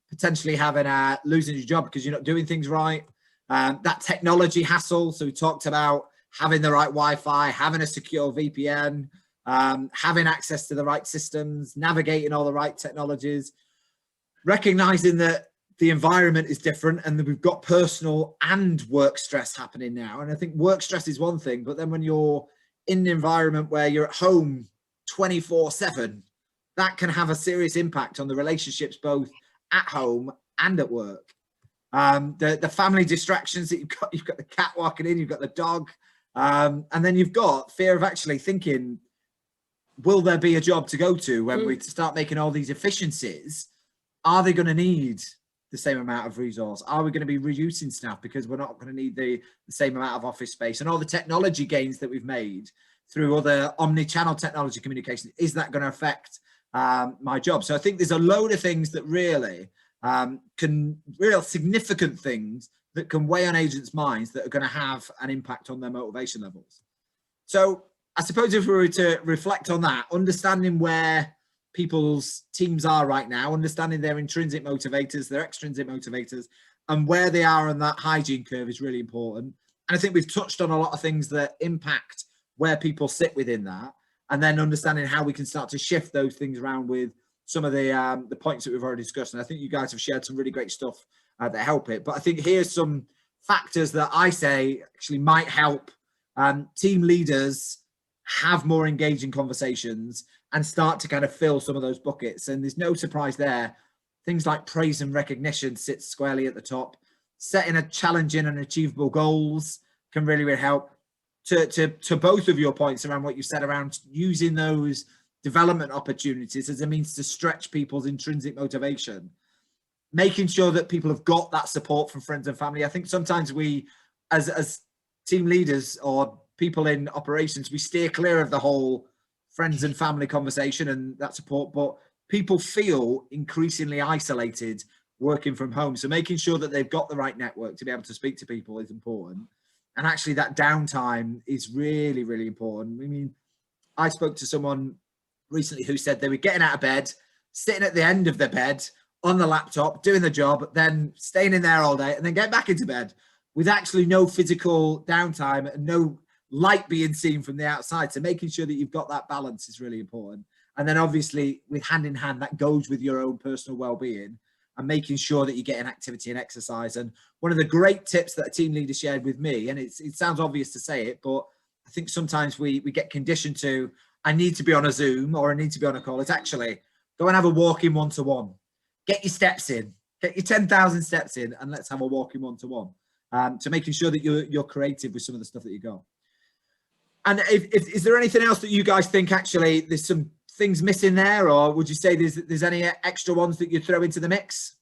Speaker 1: potentially having losing your job because you're not doing things right. That technology hassle. So we talked about having the right Wi-Fi, having a secure VPN, having access to the right systems, navigating all the right technologies, recognizing that the environment is different and that we've got personal and work stress happening now. And I think work stress is one thing, but then when you're in an environment where you're at home 24/7, that can have a serious impact on the relationships both at home and at work. The family distractions that you've got the cat walking in, you've got the dog, and then you've got fear of actually thinking, will there be a job to go to when we start making all these efficiencies? Are they going to need the same amount of resource? Are we going to be reducing staff because we're not going to need the same amount of office space? And all the technology gains that we've made through other omni-channel technology communication, is that going to affect my job? So I think there's a load of things that really real significant things that can weigh on agents' minds that are going to have an impact on their motivation levels. So I suppose if we were to reflect on that, understanding where people's teams are right now, understanding their intrinsic motivators, their extrinsic motivators, and where they are on that hygiene curve is really important. And I think we've touched on a lot of things that impact where people sit within that, and then understanding how we can start to shift those things around with some of the points that we've already discussed. And I think you guys have shared some really great stuff that help it. But I think here's some factors that I say actually might help team leaders have more engaging conversations and start to kind of fill some of those buckets. And there's no surprise there. Things like praise and recognition sits squarely at the top. Setting a challenging and achievable goals can really, really help. To both of your points around what you said around using those development opportunities as a means to stretch people's intrinsic motivation, making sure that people have got that support from friends and family. I think sometimes we, as team leaders or people in operations, we steer clear of the whole friends and family conversation and that support, but people feel increasingly isolated working from home. So making sure that they've got the right network to be able to speak to people is important. And actually that downtime is really, really important. I mean, I spoke to someone recently who said they were getting out of bed, sitting at the end of their bed on the laptop, doing the job, then staying in there all day and then getting back into bed with actually no physical downtime and no light being seen from the outside. So making sure that you've got that balance is really important. And then obviously with hand in hand, that goes with your own personal well-being and making sure that you're getting activity and exercise. And one of the great tips that a team leader shared with me, and it sounds obvious to say it, but I think sometimes we get conditioned to, I need to be on a Zoom or I need to be on a call. It's actually go and have a walk in one-to-one. Get your steps in, get your 10,000 steps in, and let's have a walk in one-to-one. To making sure that you're creative with some of the stuff that you got. And is there anything else that you guys think actually there's some things missing there, or would you say there's any extra ones that you throw into the mix?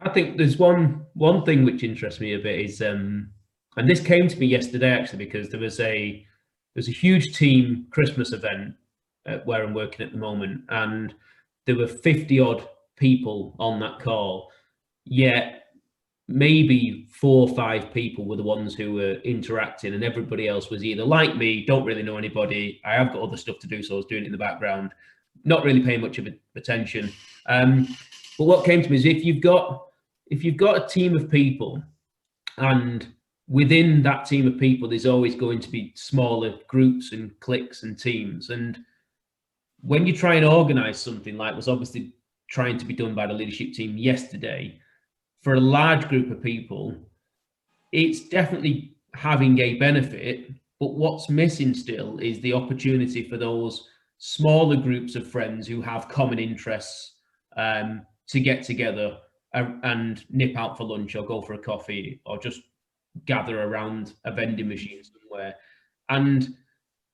Speaker 2: I think there's one thing which interests me a bit is, and this came to me yesterday actually, because there's a huge team Christmas event where I'm working at the moment, and there were 50 odd people on that call, yet maybe 4 or 5 people were the ones who were interacting, and everybody else was either like me, don't really know anybody, I have got other stuff to do, so I was doing it in the background, not really paying much of attention. But what came to me is if you've got a team of people, and within that team of people, there's always going to be smaller groups and cliques and teams. And when you try and organize something like was obviously trying to be done by the leadership team yesterday, for a large group of people, it's definitely having a benefit. But what's missing still is the opportunity for those smaller groups of friends who have common interests to get together and nip out for lunch or go for a coffee or just gather around a vending machine somewhere. And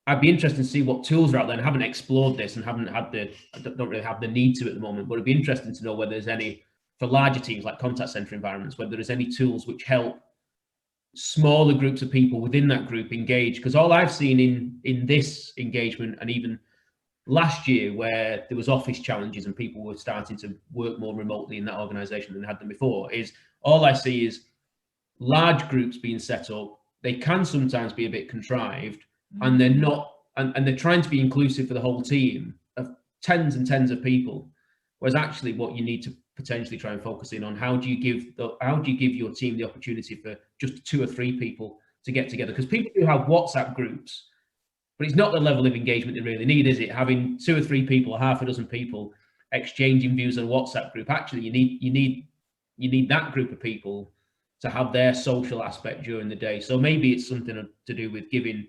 Speaker 2: I'd be interested to see what tools are out there. And I haven't explored this and don't really have the need to at the moment, but it'd be interesting to know whether there's any, for larger teams like contact center environments, whether there's any tools which help smaller groups of people within that group engage. Because all I've seen in this engagement, and even last year where there was office challenges and people were starting to work more remotely in that organization than they had them before, is all I see is large groups being set up. They can sometimes be a bit contrived, and they're not, and they're trying to be inclusive for the whole team of tens and tens of people. Whereas actually what you need to potentially try and focus in on, how do you give your team the opportunity for just 2 or 3 people to get together? Because people do have WhatsApp groups, but it's not the level of engagement they really need, is it? Having 2 or 3 people, or half a dozen people exchanging views on a WhatsApp group. Actually, you need that group of people to have their social aspect during the day. So maybe it's something to do with giving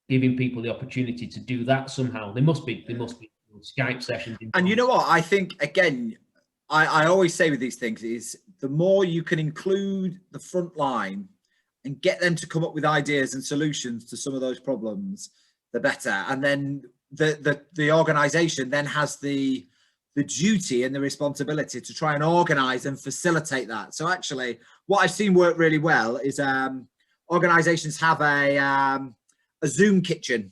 Speaker 2: people the opportunity to do that somehow. There must be Skype sessions.
Speaker 1: And you know what? I think, again, I always say with these things is the more you can include the front line and get them to come up with ideas and solutions to some of those problems, the better. And then the organization then has the duty and the responsibility to try and organize and facilitate that. So actually, what I've seen work really well is organizations have a Zoom kitchen.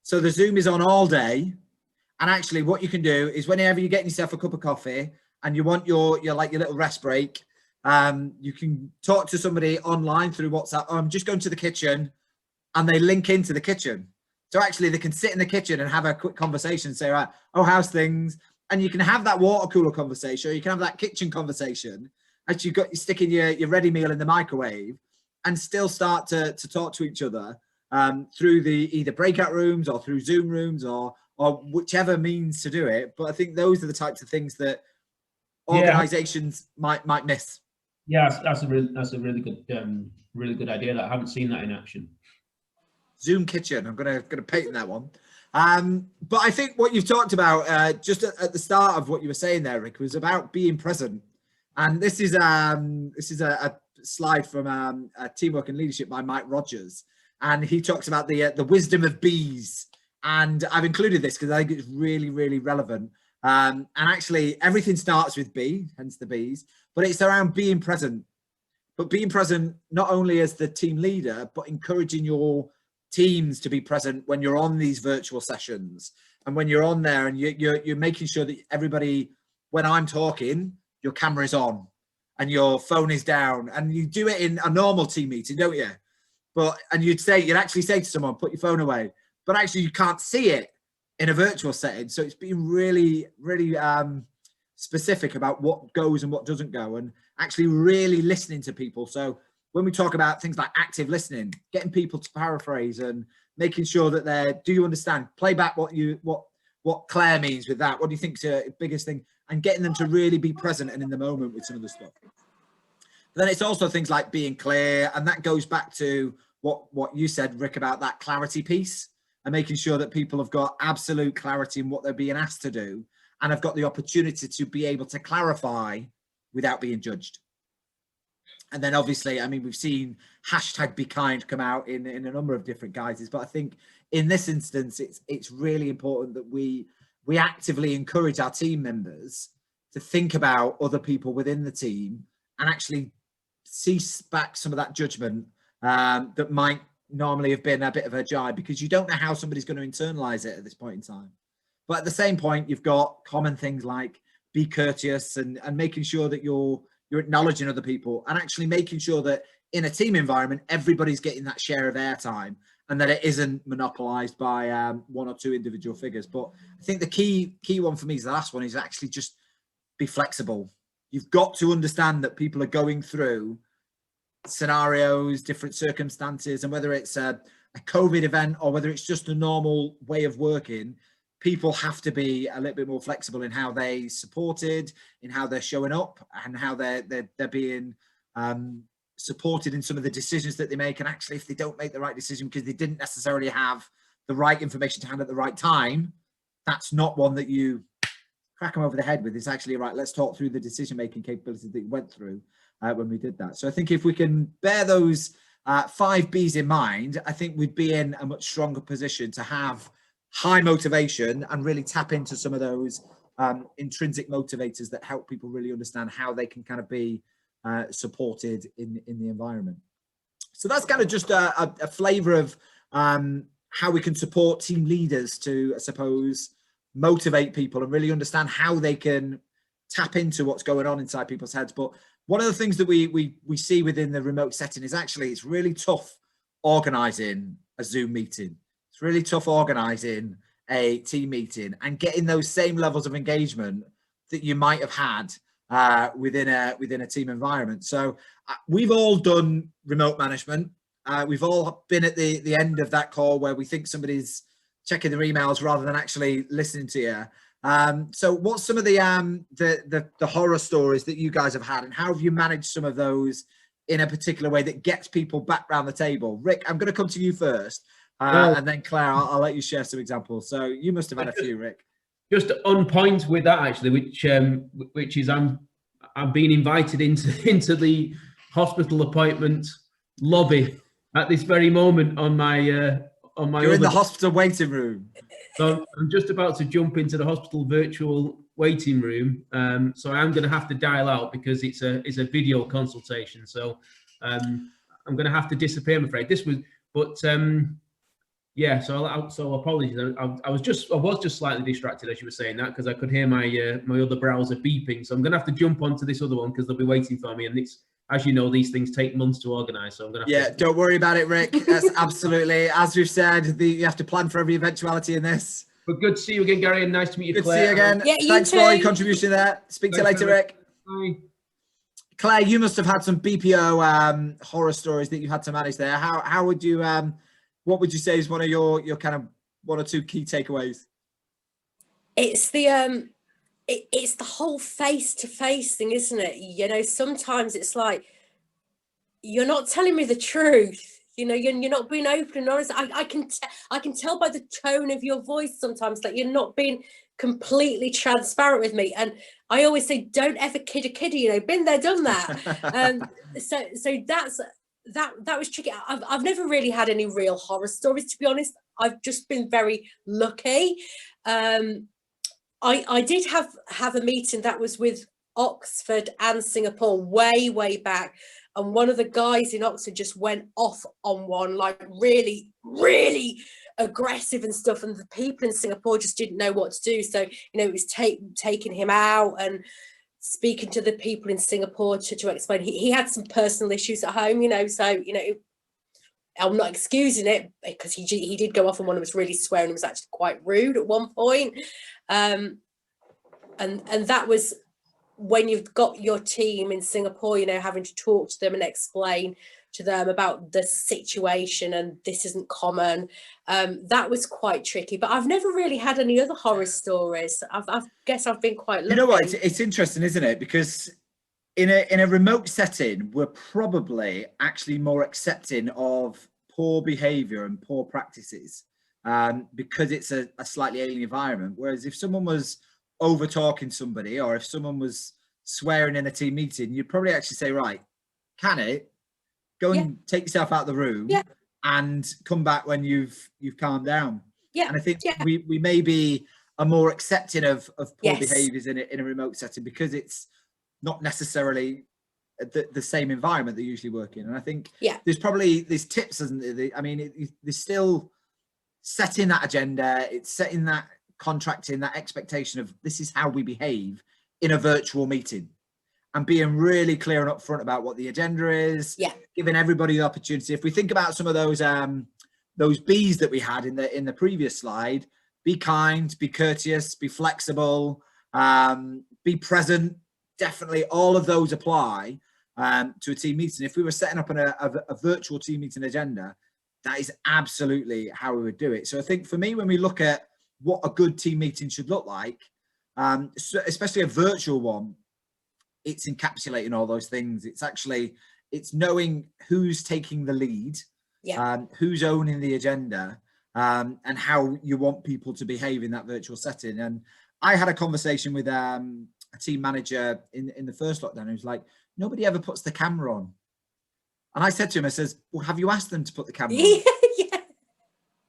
Speaker 1: So the Zoom is on all day. And actually what you can do is whenever you're getting yourself a cup of coffee and you want your little rest break, you can talk to somebody online through WhatsApp. Oh, I'm just going to the kitchen, and they link into the kitchen. So actually they can sit in the kitchen and have a quick conversation, say, right, oh, how's things? And you can have that water cooler conversation, or you can have that kitchen conversation as you're sticking your ready meal in the microwave, and still start to talk to each other through the either breakout rooms or through Zoom rooms or whichever means to do it. But I think those are the types of things that organizations might miss.
Speaker 2: Yeah, that's a really good idea. That I haven't seen that in action.
Speaker 1: Zoom kitchen. I'm gonna patent that one. But I think what you've talked about just at the start of what you were saying there, Rick, was about being present. And this is a slide from Teamwork and Leadership by Mike Rogers, and he talks about the wisdom of bees. And I've included this because I think it's really, really relevant. And actually, everything starts with B, hence the bees, but it's around being present. But being present not only as the team leader, but encouraging your teams to be present when you're on these virtual sessions, and when you're on there and you're making sure that everybody, when I'm talking, your camera is on and your phone is down, and you do it in a normal team meeting, don't you? And you'd actually say to someone, put your phone away, but actually you can't see it in a virtual setting. So it's been really, really specific about what goes and what doesn't go, and actually really listening to people. So when we talk about things like active listening, getting people to paraphrase and making sure that do you understand? Play back what Claire means with that. What do you think's the biggest thing? And getting them to really be present and in the moment with some of the stuff. But then it's also things like being clear, and that goes back to what you said, Rick, about that clarity piece, and making sure that people have got absolute clarity in what they're being asked to do, and have got the opportunity to be able to clarify without being judged. And then obviously, I mean, we've seen #BeKind come out in a number of different guises, but I think in this instance, it's really important that we actively encourage our team members to think about other people within the team and actually cease back some of that judgment that might normally have been a bit of a jibe, because you don't know how somebody's going to internalize it at this point in time. But at the same point, you've got common things like be courteous and making sure that you're acknowledging other people, and actually making sure that in a team environment, everybody's getting that share of airtime, and that it isn't monopolized by one or two individual figures. But I think the key one for me is the last one, is actually just be flexible. You've got to understand that people are going through scenarios, different circumstances, and whether it's a COVID event or whether it's just a normal way of working, people have to be a little bit more flexible in how they supported, in how they're showing up, and how they're being supported in some of the decisions that they make. And actually, if they don't make the right decision because they didn't necessarily have the right information to hand at the right time, that's not one that you crack them over the head with. It's actually, right, let's talk through the decision-making capabilities that you went through when we did that. So I think if we can bear those 5 Bs in mind, I think we'd be in a much stronger position to have high motivation and really tap into some of those intrinsic motivators that help people really understand how they can kind of be supported in the environment. So that's kind of just a flavor of how we can support team leaders to, I suppose, motivate people and really understand how they can tap into what's going on inside people's heads. But one of the things that we see within the remote setting is actually it's really tough organizing a Zoom meeting. It's really tough organizing a team meeting and getting those same levels of engagement that you might have had within a team environment. So we've all done remote management. We've all been at the end of that call where we think somebody's checking their emails rather than actually listening to you. So what's some of the horror stories that you guys have had, and how have you managed some of those in a particular way that gets people back around the table? Rick, I'm going to come to you first, and then Claire, I'll let you share some examples. So you must have had a few, Rick.
Speaker 2: Just on point with that, actually, which is I'm being invited into the hospital appointment lobby at this very moment on my
Speaker 1: You're in the hospital waiting room.
Speaker 2: So I'm just about to jump into the hospital virtual waiting room. So I'm going to have to dial out because it's a video consultation. So I'm going to have to disappear, I'm afraid. Yeah. So apologies. I was just slightly distracted as you were saying that, because I could hear my other browser beeping. So I'm going to have to jump onto this other one because they'll be waiting for me. And it's, as you know, these things take months to organise. So I'm going to have to...
Speaker 1: don't worry about it, Rick. That's absolutely, as we've said, you have to plan for every eventuality in this.
Speaker 2: But good to see you again, Gary, and nice to meet you,
Speaker 1: Good
Speaker 2: Claire.
Speaker 1: to see you again.
Speaker 3: Yeah,
Speaker 1: Thanks for all your contribution there. Speak to you later, Rick.
Speaker 2: Bye.
Speaker 1: Claire, you must have had some BPO horror stories that you had to manage there. How would you, what would you say is one of your kind of one or two key takeaways?
Speaker 3: It's the it's the whole face-to-face thing, isn't it? You know, sometimes it's like, you're not telling me the truth. You know, you're not being open and honest. I can tell by the tone of your voice sometimes that you're not being completely transparent with me. And I always say, don't ever kid a kiddie. You know, been there, done that. So that was tricky. I've never really had any real horror stories, to be honest. I've just been very lucky. I did have a meeting that was with Oxford and Singapore way back, and one of the guys in Oxford just went off on one, like really aggressive and stuff, and the people in Singapore just didn't know what to do. So, you know, it was taking him out and speaking to the people in Singapore to explain he had some personal issues at home, you know. So, you know, I'm not excusing it, because he did go off on one and was really swearing and was actually quite rude at one point. And that was when you've got your team in Singapore, you know, having to talk to them and explain to them about the situation, and this isn't common. That was quite tricky, but I've never really had any other horror stories. I guess I've been quite lucky.
Speaker 1: You know what? It's interesting, isn't it? Because in a remote setting, we're probably actually more accepting of poor behavior and poor practices because it's a slightly alien environment. Whereas if someone was over talking somebody, or if someone was swearing in a team meeting, you'd probably actually say, right, can it go and take yourself out of the room and come back when you've calmed down. And I think we maybe are more accepting of poor behaviors in a remote setting because it's not necessarily the same environment they usually work in. And I think there's tips, isn't there? I mean, there's still setting that agenda, it's setting that contracting, that expectation of this is how we behave in a virtual meeting, and being really clear and upfront about what the agenda is, giving everybody the opportunity. If we think about some of those those B's that we had in the previous slide, be kind, be courteous, be flexible, be present. Definitely all of those apply to a team meeting. If we were setting up a virtual team meeting agenda, that is absolutely how we would do it. So I think for me, when we look at what a good team meeting should look like, especially a virtual one, it's encapsulating all those things. It's knowing who's taking the lead, who's owning the agenda, and how you want people to behave in that virtual setting. And I had a conversation with a team manager in the first lockdown who's like, nobody ever puts the camera on. And I said to him, I says, well, have you asked them to put the camera on?
Speaker 3: Yeah.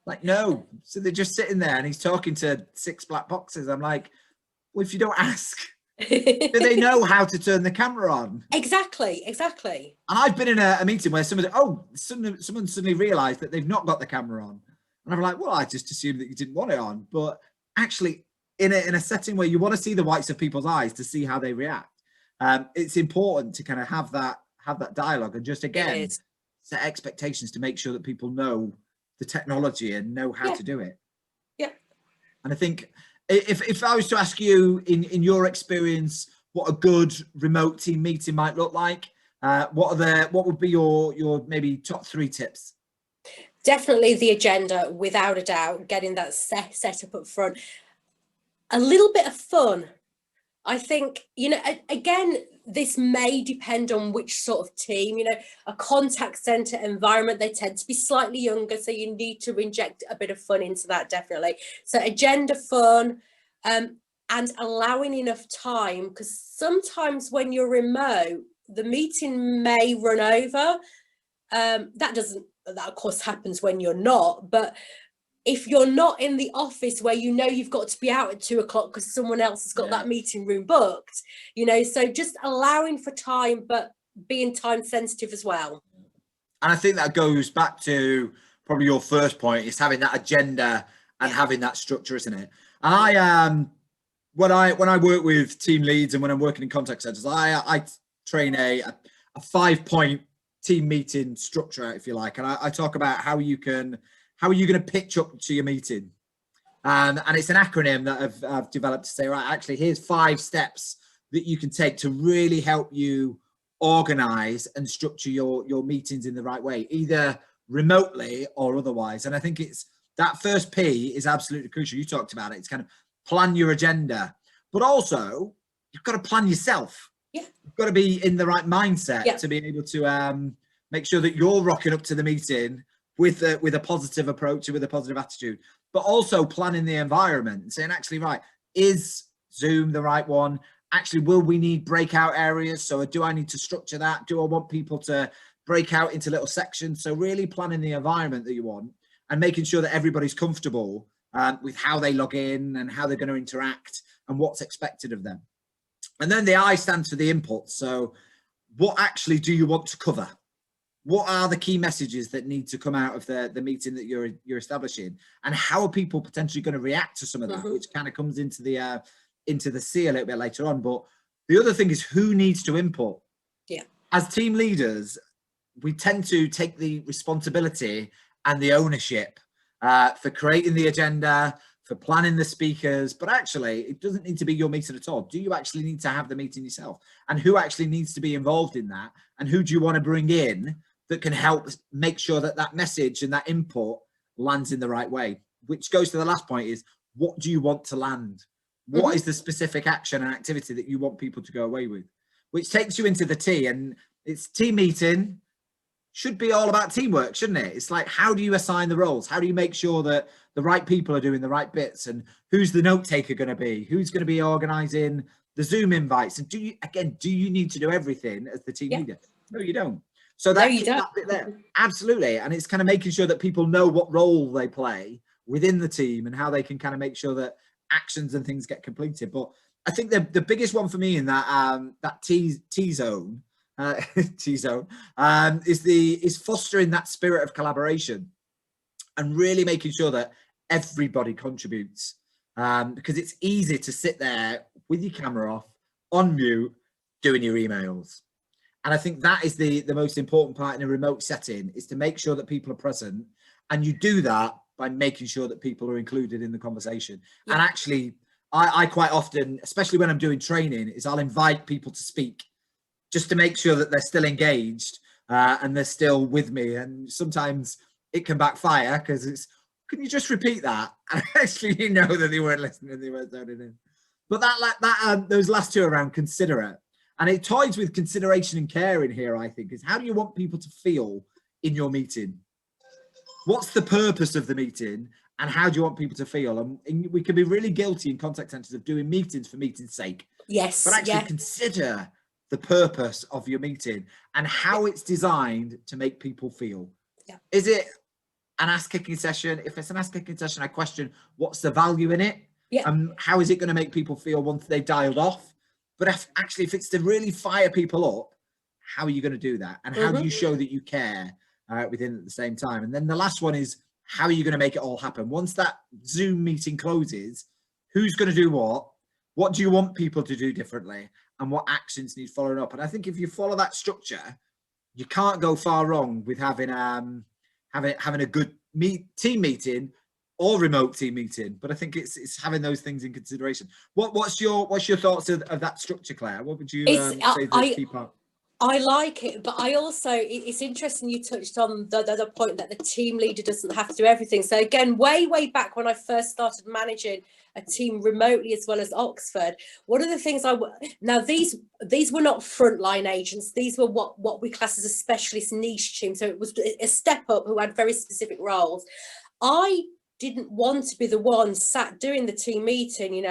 Speaker 1: Like, no. So they're just sitting there and he's talking to 6 black boxes. I'm like, well, if you don't ask, do they know how to turn the camera on?
Speaker 3: Exactly.
Speaker 1: And I've been in a meeting where someone suddenly realized that they've not got the camera on. And I'm like, well, I just assumed that you didn't want it on. But actually, in a setting where you want to see the whites of people's eyes to see how they react, it's important to kind of have that dialogue and just, again, set expectations to make sure that people know the technology and know how to do it.
Speaker 3: Yeah.
Speaker 1: And I think if I was to ask you in your experience what a good remote team meeting might look like, what would be your maybe top 3 tips?
Speaker 3: Definitely the agenda, without a doubt, getting that set up front. A little bit of fun. I think, again, this may depend on which sort of team, a contact center environment, they tend to be slightly younger. So you need to inject a bit of fun into that, definitely. So agenda, fun, and allowing enough time, because sometimes when you're remote, the meeting may run over. That of course happens when you're not, but if you're not in the office where you've got to be out at 2 o'clock because someone else has got that meeting room booked, so just allowing for time, but being time sensitive as well.
Speaker 1: And I think that goes back to probably your first point, is having that agenda and having that structure, isn't it? And I when I work with team leads and when I'm working in contact centers, I train a 5-point team meeting structure, if you like, and I talk about how are you going to pitch up to your meeting, and it's an acronym that I've developed to say, right, actually, here's 5 steps that you can take to really help you organize and structure your meetings in the right way, either remotely or otherwise. And I think it's that first P is absolutely crucial. You talked about it. It's kind of plan your agenda, but also you've got to plan yourself.
Speaker 3: Yeah.
Speaker 1: You've got to be in the right mindset to be able to make sure that you're rocking up to the meeting with a positive approach and with a positive attitude, but also planning the environment and saying, actually, right, is Zoom the right one? Actually, will we need breakout areas? So do I need to structure that? Do I want people to break out into little sections? So really planning the environment that you want and making sure that everybody's comfortable with how they log in and how they're going to interact and what's expected of them. And then the I stands for the input. So what actually do you want to cover? What are the key messages that need to come out of the meeting that you're establishing? And how are people potentially going to react to some of that, which kind of comes into the C a little bit later on. But the other thing is who needs to input.
Speaker 3: Yeah.
Speaker 1: As team leaders, we tend to take the responsibility and the ownership for creating the agenda, for planning the speakers, but actually it doesn't need to be your meeting at all. Do you actually need to have the meeting yourself? And who actually needs to be involved in that? And who do you want to bring in that can help make sure that that message and that input lands in the right way? Which goes to the last point, is what do you want to land? What is the specific action and activity that you want people to go away with? Which takes you into the T, and it's team meeting should be all about teamwork, shouldn't it? It's like, how do you assign the roles? How do you make sure that the right people are doing the right bits? And who's the note taker going to be? Who's going to be organizing the Zoom invites? And do you need to do everything as the team leader? No, you don't. So that bit there, absolutely. And it's kind of making sure that people know what role they play within the team and how they can kind of make sure that actions and things get completed. But I think the biggest one for me in that T zone is fostering that spirit of collaboration and really making sure that everybody contributes, because it's easy to sit there with your camera off, on mute, doing your emails. And I think that is the most important part in a remote setting, is to make sure that people are present And you do that by making sure that people are included in the conversation.
Speaker 3: Yeah.
Speaker 1: And actually, I quite often, especially when I'm doing training, is I'll invite people to speak just to make sure that they're still engaged and they're still with me. And sometimes it can backfire because it's, can you just repeat that? And actually, you know that they weren't listening, they weren't zoning in. But those last two around considerate, and it toys with consideration and care in here, I think, is how do you want people to feel in your meeting? What's the purpose of the meeting, and how do you want people to feel? And we can be really guilty in contact centers of doing meetings for meeting's sake.
Speaker 3: Yes.
Speaker 1: But actually consider the purpose of your meeting and how it's designed to make people feel.
Speaker 3: Yeah.
Speaker 1: Is it an ass-kicking session? If it's an ass-kicking session, I question what's the value in it?
Speaker 3: Yeah.
Speaker 1: How is it going to make people feel once they've dialed off? But if it's to really fire people up, how are you going to do that? And how do you show that you care within at the same time? And then the last one is, how are you going to make it all happen? Once that Zoom meeting closes, who's going to do what? What do you want people to do differently? And what actions need following up? And I think if you follow that structure, you can't go far wrong with having a good team meeting or remote team meeting. But I think it's having those things in consideration. What's your thoughts of that structure, Claire? What would you say is the key part?
Speaker 3: I like it, but I also, it's interesting you touched on the point that the team leader doesn't have to do everything. So again, way back when I first started managing a team remotely as well as Oxford, one of the things now these were not frontline agents, these were what we class as a specialist niche team. So it was a step up who had very specific roles. I didn't want to be the one sat doing the team meeting,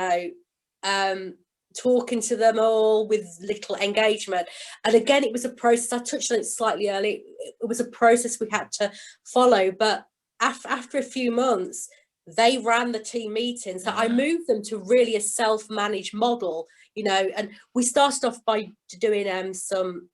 Speaker 3: talking to them all with little engagement. And again, it was a process. I touched on it slightly earlier. It was a process we had to follow, but after a few months, they ran the team meetings. So I moved them to really a self-managed model, and we started off by doing some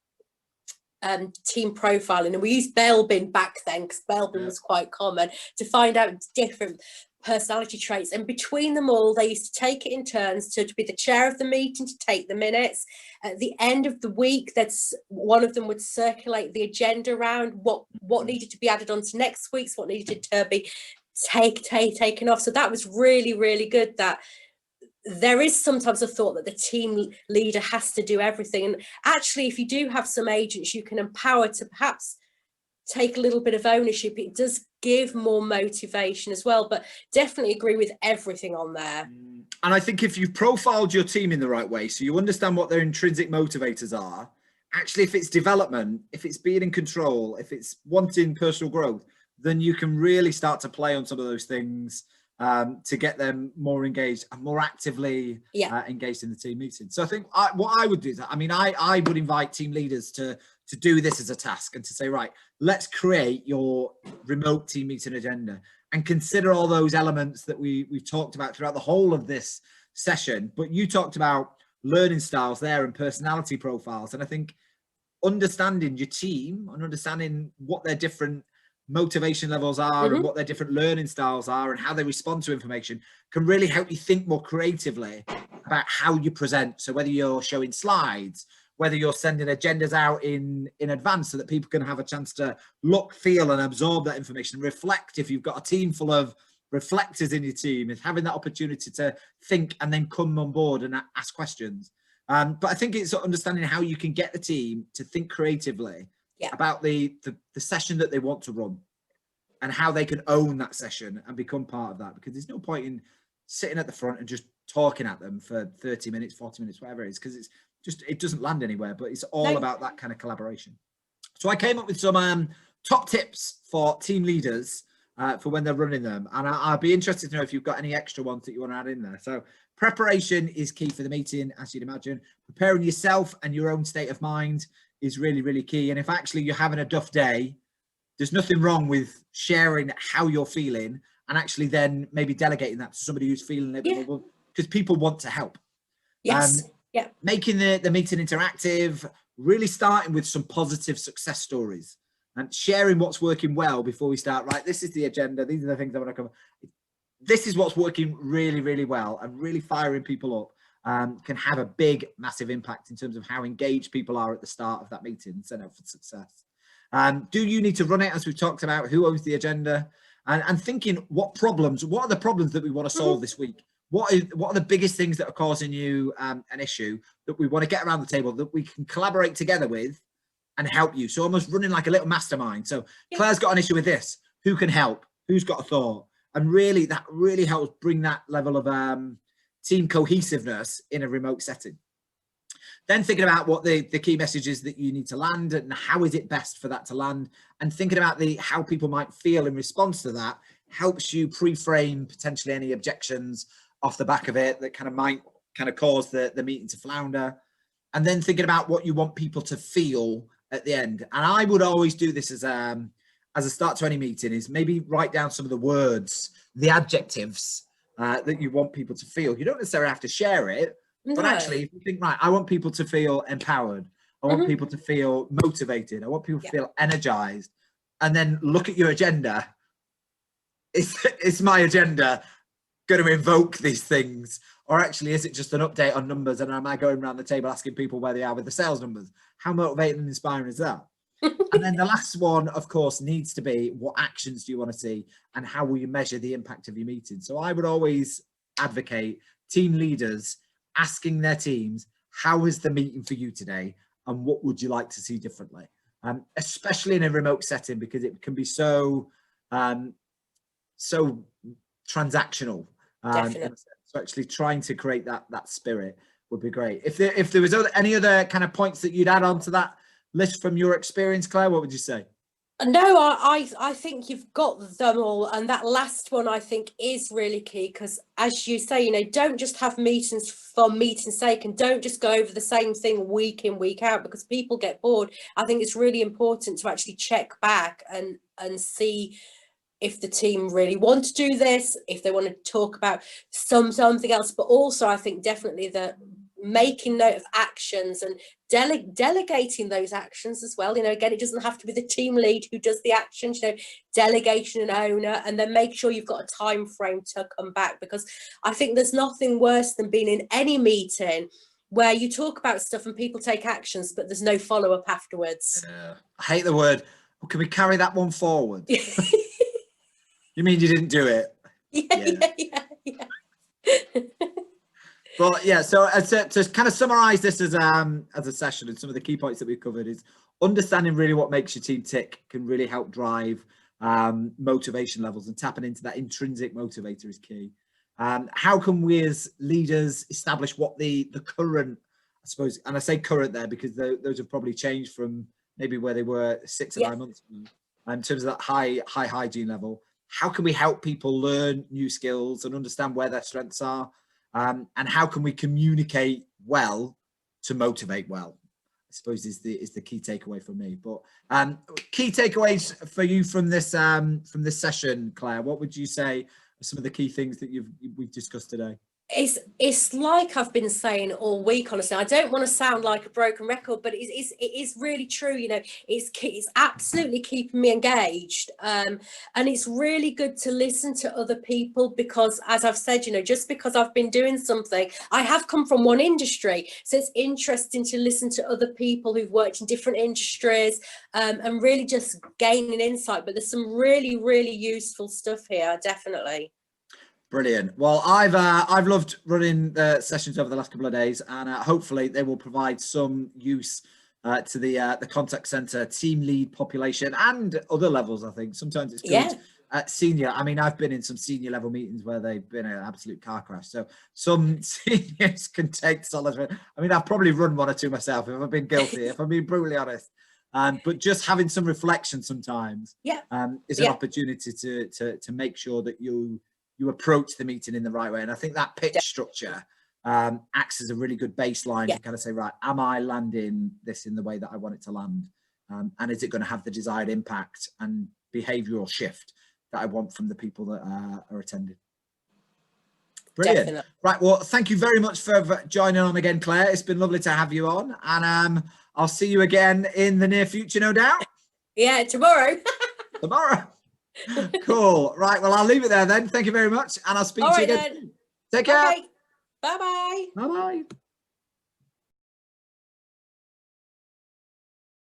Speaker 3: team profiling, and we used Belbin back then because Belbin was quite common to find out different personality traits, and between them all they used to take it in turns to be the chair of the meeting, to take the minutes. At the end of the week, that's one of them would circulate the agenda around what needed to be added on to next week's, what needed to be taken off. So that was really good. That there is sometimes a thought that the team leader has to do everything, and actually if you do have some agents you can empower to perhaps take a little bit of ownership, it does give more motivation as well. But definitely agree with everything on there.
Speaker 1: And I think if you've profiled your team in the right way, so you understand what their intrinsic motivators are, actually if it's development, if it's being in control, if it's wanting personal growth, then you can really start to play on some of those things to get them more engaged and more actively engaged in the team meeting. So I think what I would do is, I would invite team leaders to do this as a task and to say, right, let's create your remote team meeting agenda and consider all those elements that we've talked about throughout the whole of this session. But you talked about learning styles there and personality profiles. And I think understanding your team and understanding what their different motivation levels are and what their different learning styles are and how they respond to information can really help you think more creatively about how you present. So whether you're showing slides, whether you're sending agendas out in advance so that people can have a chance to look, feel and absorb that information and reflect. If you've got a team full of reflectors in your team, is having that opportunity to think and then come on board and ask questions. But I think it's understanding how you can get the team to think creatively about the session that they want to run and how they can own that session and become part of that, because there's no point in sitting at the front and just talking at them for 30 minutes, 40 minutes, whatever it is, because it doesn't land anywhere. But it's all about that kind of collaboration. So I came up with some top tips for team leaders for when they're running them, and I'd be interested to know if you've got any extra ones that you want to add in there. So preparation is key for the meeting, as you'd imagine. Preparing yourself and your own state of mind is really key. And if actually you're having a duff day, there's nothing wrong with sharing how you're feeling and actually then maybe delegating that to somebody who's feeling it, because people want to help. Making the meeting interactive, really starting with some positive success stories and sharing what's working well before we start. Right, this is the agenda, these are the things I want to cover, this is what's working really well, and really firing people up can have a big massive impact in terms of how engaged people are at the start of that meeting and set up for success. Do you need to run it, as we've talked about? Who owns the agenda? and thinking what are the problems that we want to solve this week? What are the biggest things that are causing you an issue that we want to get around the table that we can collaborate together with and help you? So almost running like a little mastermind. So Claire's got an issue with this. Who can help? Who's got a thought? And really, that really helps bring that level of team cohesiveness in a remote setting. Then thinking about what the key messages that you need to land and how is it best for that to land, and thinking about how people might feel in response to that helps you pre-frame potentially any objections off the back of it that might cause the meeting to flounder. And then thinking about what you want people to feel at the end. And I would always do this as a start to any meeting, is maybe write down some of the words, the adjectives that you want people to feel. You don't necessarily have to share it, but actually, if you think, right, I want people to feel empowered. I want people to feel motivated. I want people to feel energized. And then look at your agenda. Is my agenda going to invoke these things? Or actually, is it just an update on numbers? And am I going around the table asking people where they are with the sales numbers? How motivating and inspiring is that? And then the last one, of course, needs to be, what actions do you want to see and how will you measure the impact of your meeting? So I would always advocate team leaders asking their teams, how is the meeting for you today? And what would you like to see differently? Especially in a remote setting, because it can be so transactional. So actually trying to create that spirit would be great. If there was any other kind of points that you'd add on to that list from your experience, Claire, what would you say?
Speaker 3: No, I think you've got them all, and that last one I think is really key, because as you say, don't just have meetings for meeting's sake, and don't just go over the same thing week in, week out, because people get bored. I think it's really important to actually check back and see if the team really want to do this, if they want to talk about something else. But also I think definitely that making note of actions and delegating those actions as well. Again, it doesn't have to be the team lead who does the actions, delegation and owner, and then make sure you've got a time frame to come back, because I think there's nothing worse than being in any meeting where you talk about stuff and people take actions, but there's no follow-up afterwards.
Speaker 1: I hate the word, can we carry that one forward? You mean you didn't do it?
Speaker 3: Yeah.
Speaker 1: But yeah, so to kind of summarize this as a session, and some of the key points that we've covered is understanding really what makes your team tick can really help drive motivation levels, and tapping into that intrinsic motivator is key. How can we as leaders establish what the current, I suppose, and I say current there because those have probably changed from maybe where they were 6 or 9 months ago, in terms of that high hygiene level. How can we help people learn new skills and understand where their strengths are? And how can we communicate well to motivate well? I suppose is the key takeaway for me. But key takeaways for you from this session, Claire, what would you say are some of the key things that we've discussed today?
Speaker 3: It's like I've been saying all week, honestly. I don't want to sound like a broken record, but it is really true. It's absolutely keeping me engaged, and it's really good to listen to other people, because as I've said, just because I've been doing something, I have come from one industry, so it's interesting to listen to other people who've worked in different industries, and really just gaining insight. But there's some really, really useful stuff here, definitely.
Speaker 1: Brilliant. Well, I've loved running the sessions over the last couple of days, and hopefully they will provide some use to the contact center team lead population and other levels. I think sometimes it's good at senior. I mean, I've been in some senior level meetings where they've been an absolute car crash. So some seniors can take solid. I mean, I've probably run one or two myself if I've been guilty, if I'm being brutally honest. But just having some reflection sometimes is an opportunity to make sure that you approach the meeting in the right way. And I think that pitch structure acts as a really good baseline to kind of say, right, am I landing this in the way that I want it to land? And is it going to have the desired impact and behavioural shift that I want from the people that are attending? Brilliant. Definitely. Right, well, thank you very much for joining on again, Claire. It's been lovely to have you on. And I'll see you again in the near future, no doubt.
Speaker 3: Yeah, tomorrow.
Speaker 1: Tomorrow. Cool. Right. Well, I'll leave it there then. Thank you very much. And I'll speak to you again. Take care.
Speaker 3: Okay. Bye-bye.
Speaker 1: Bye-bye.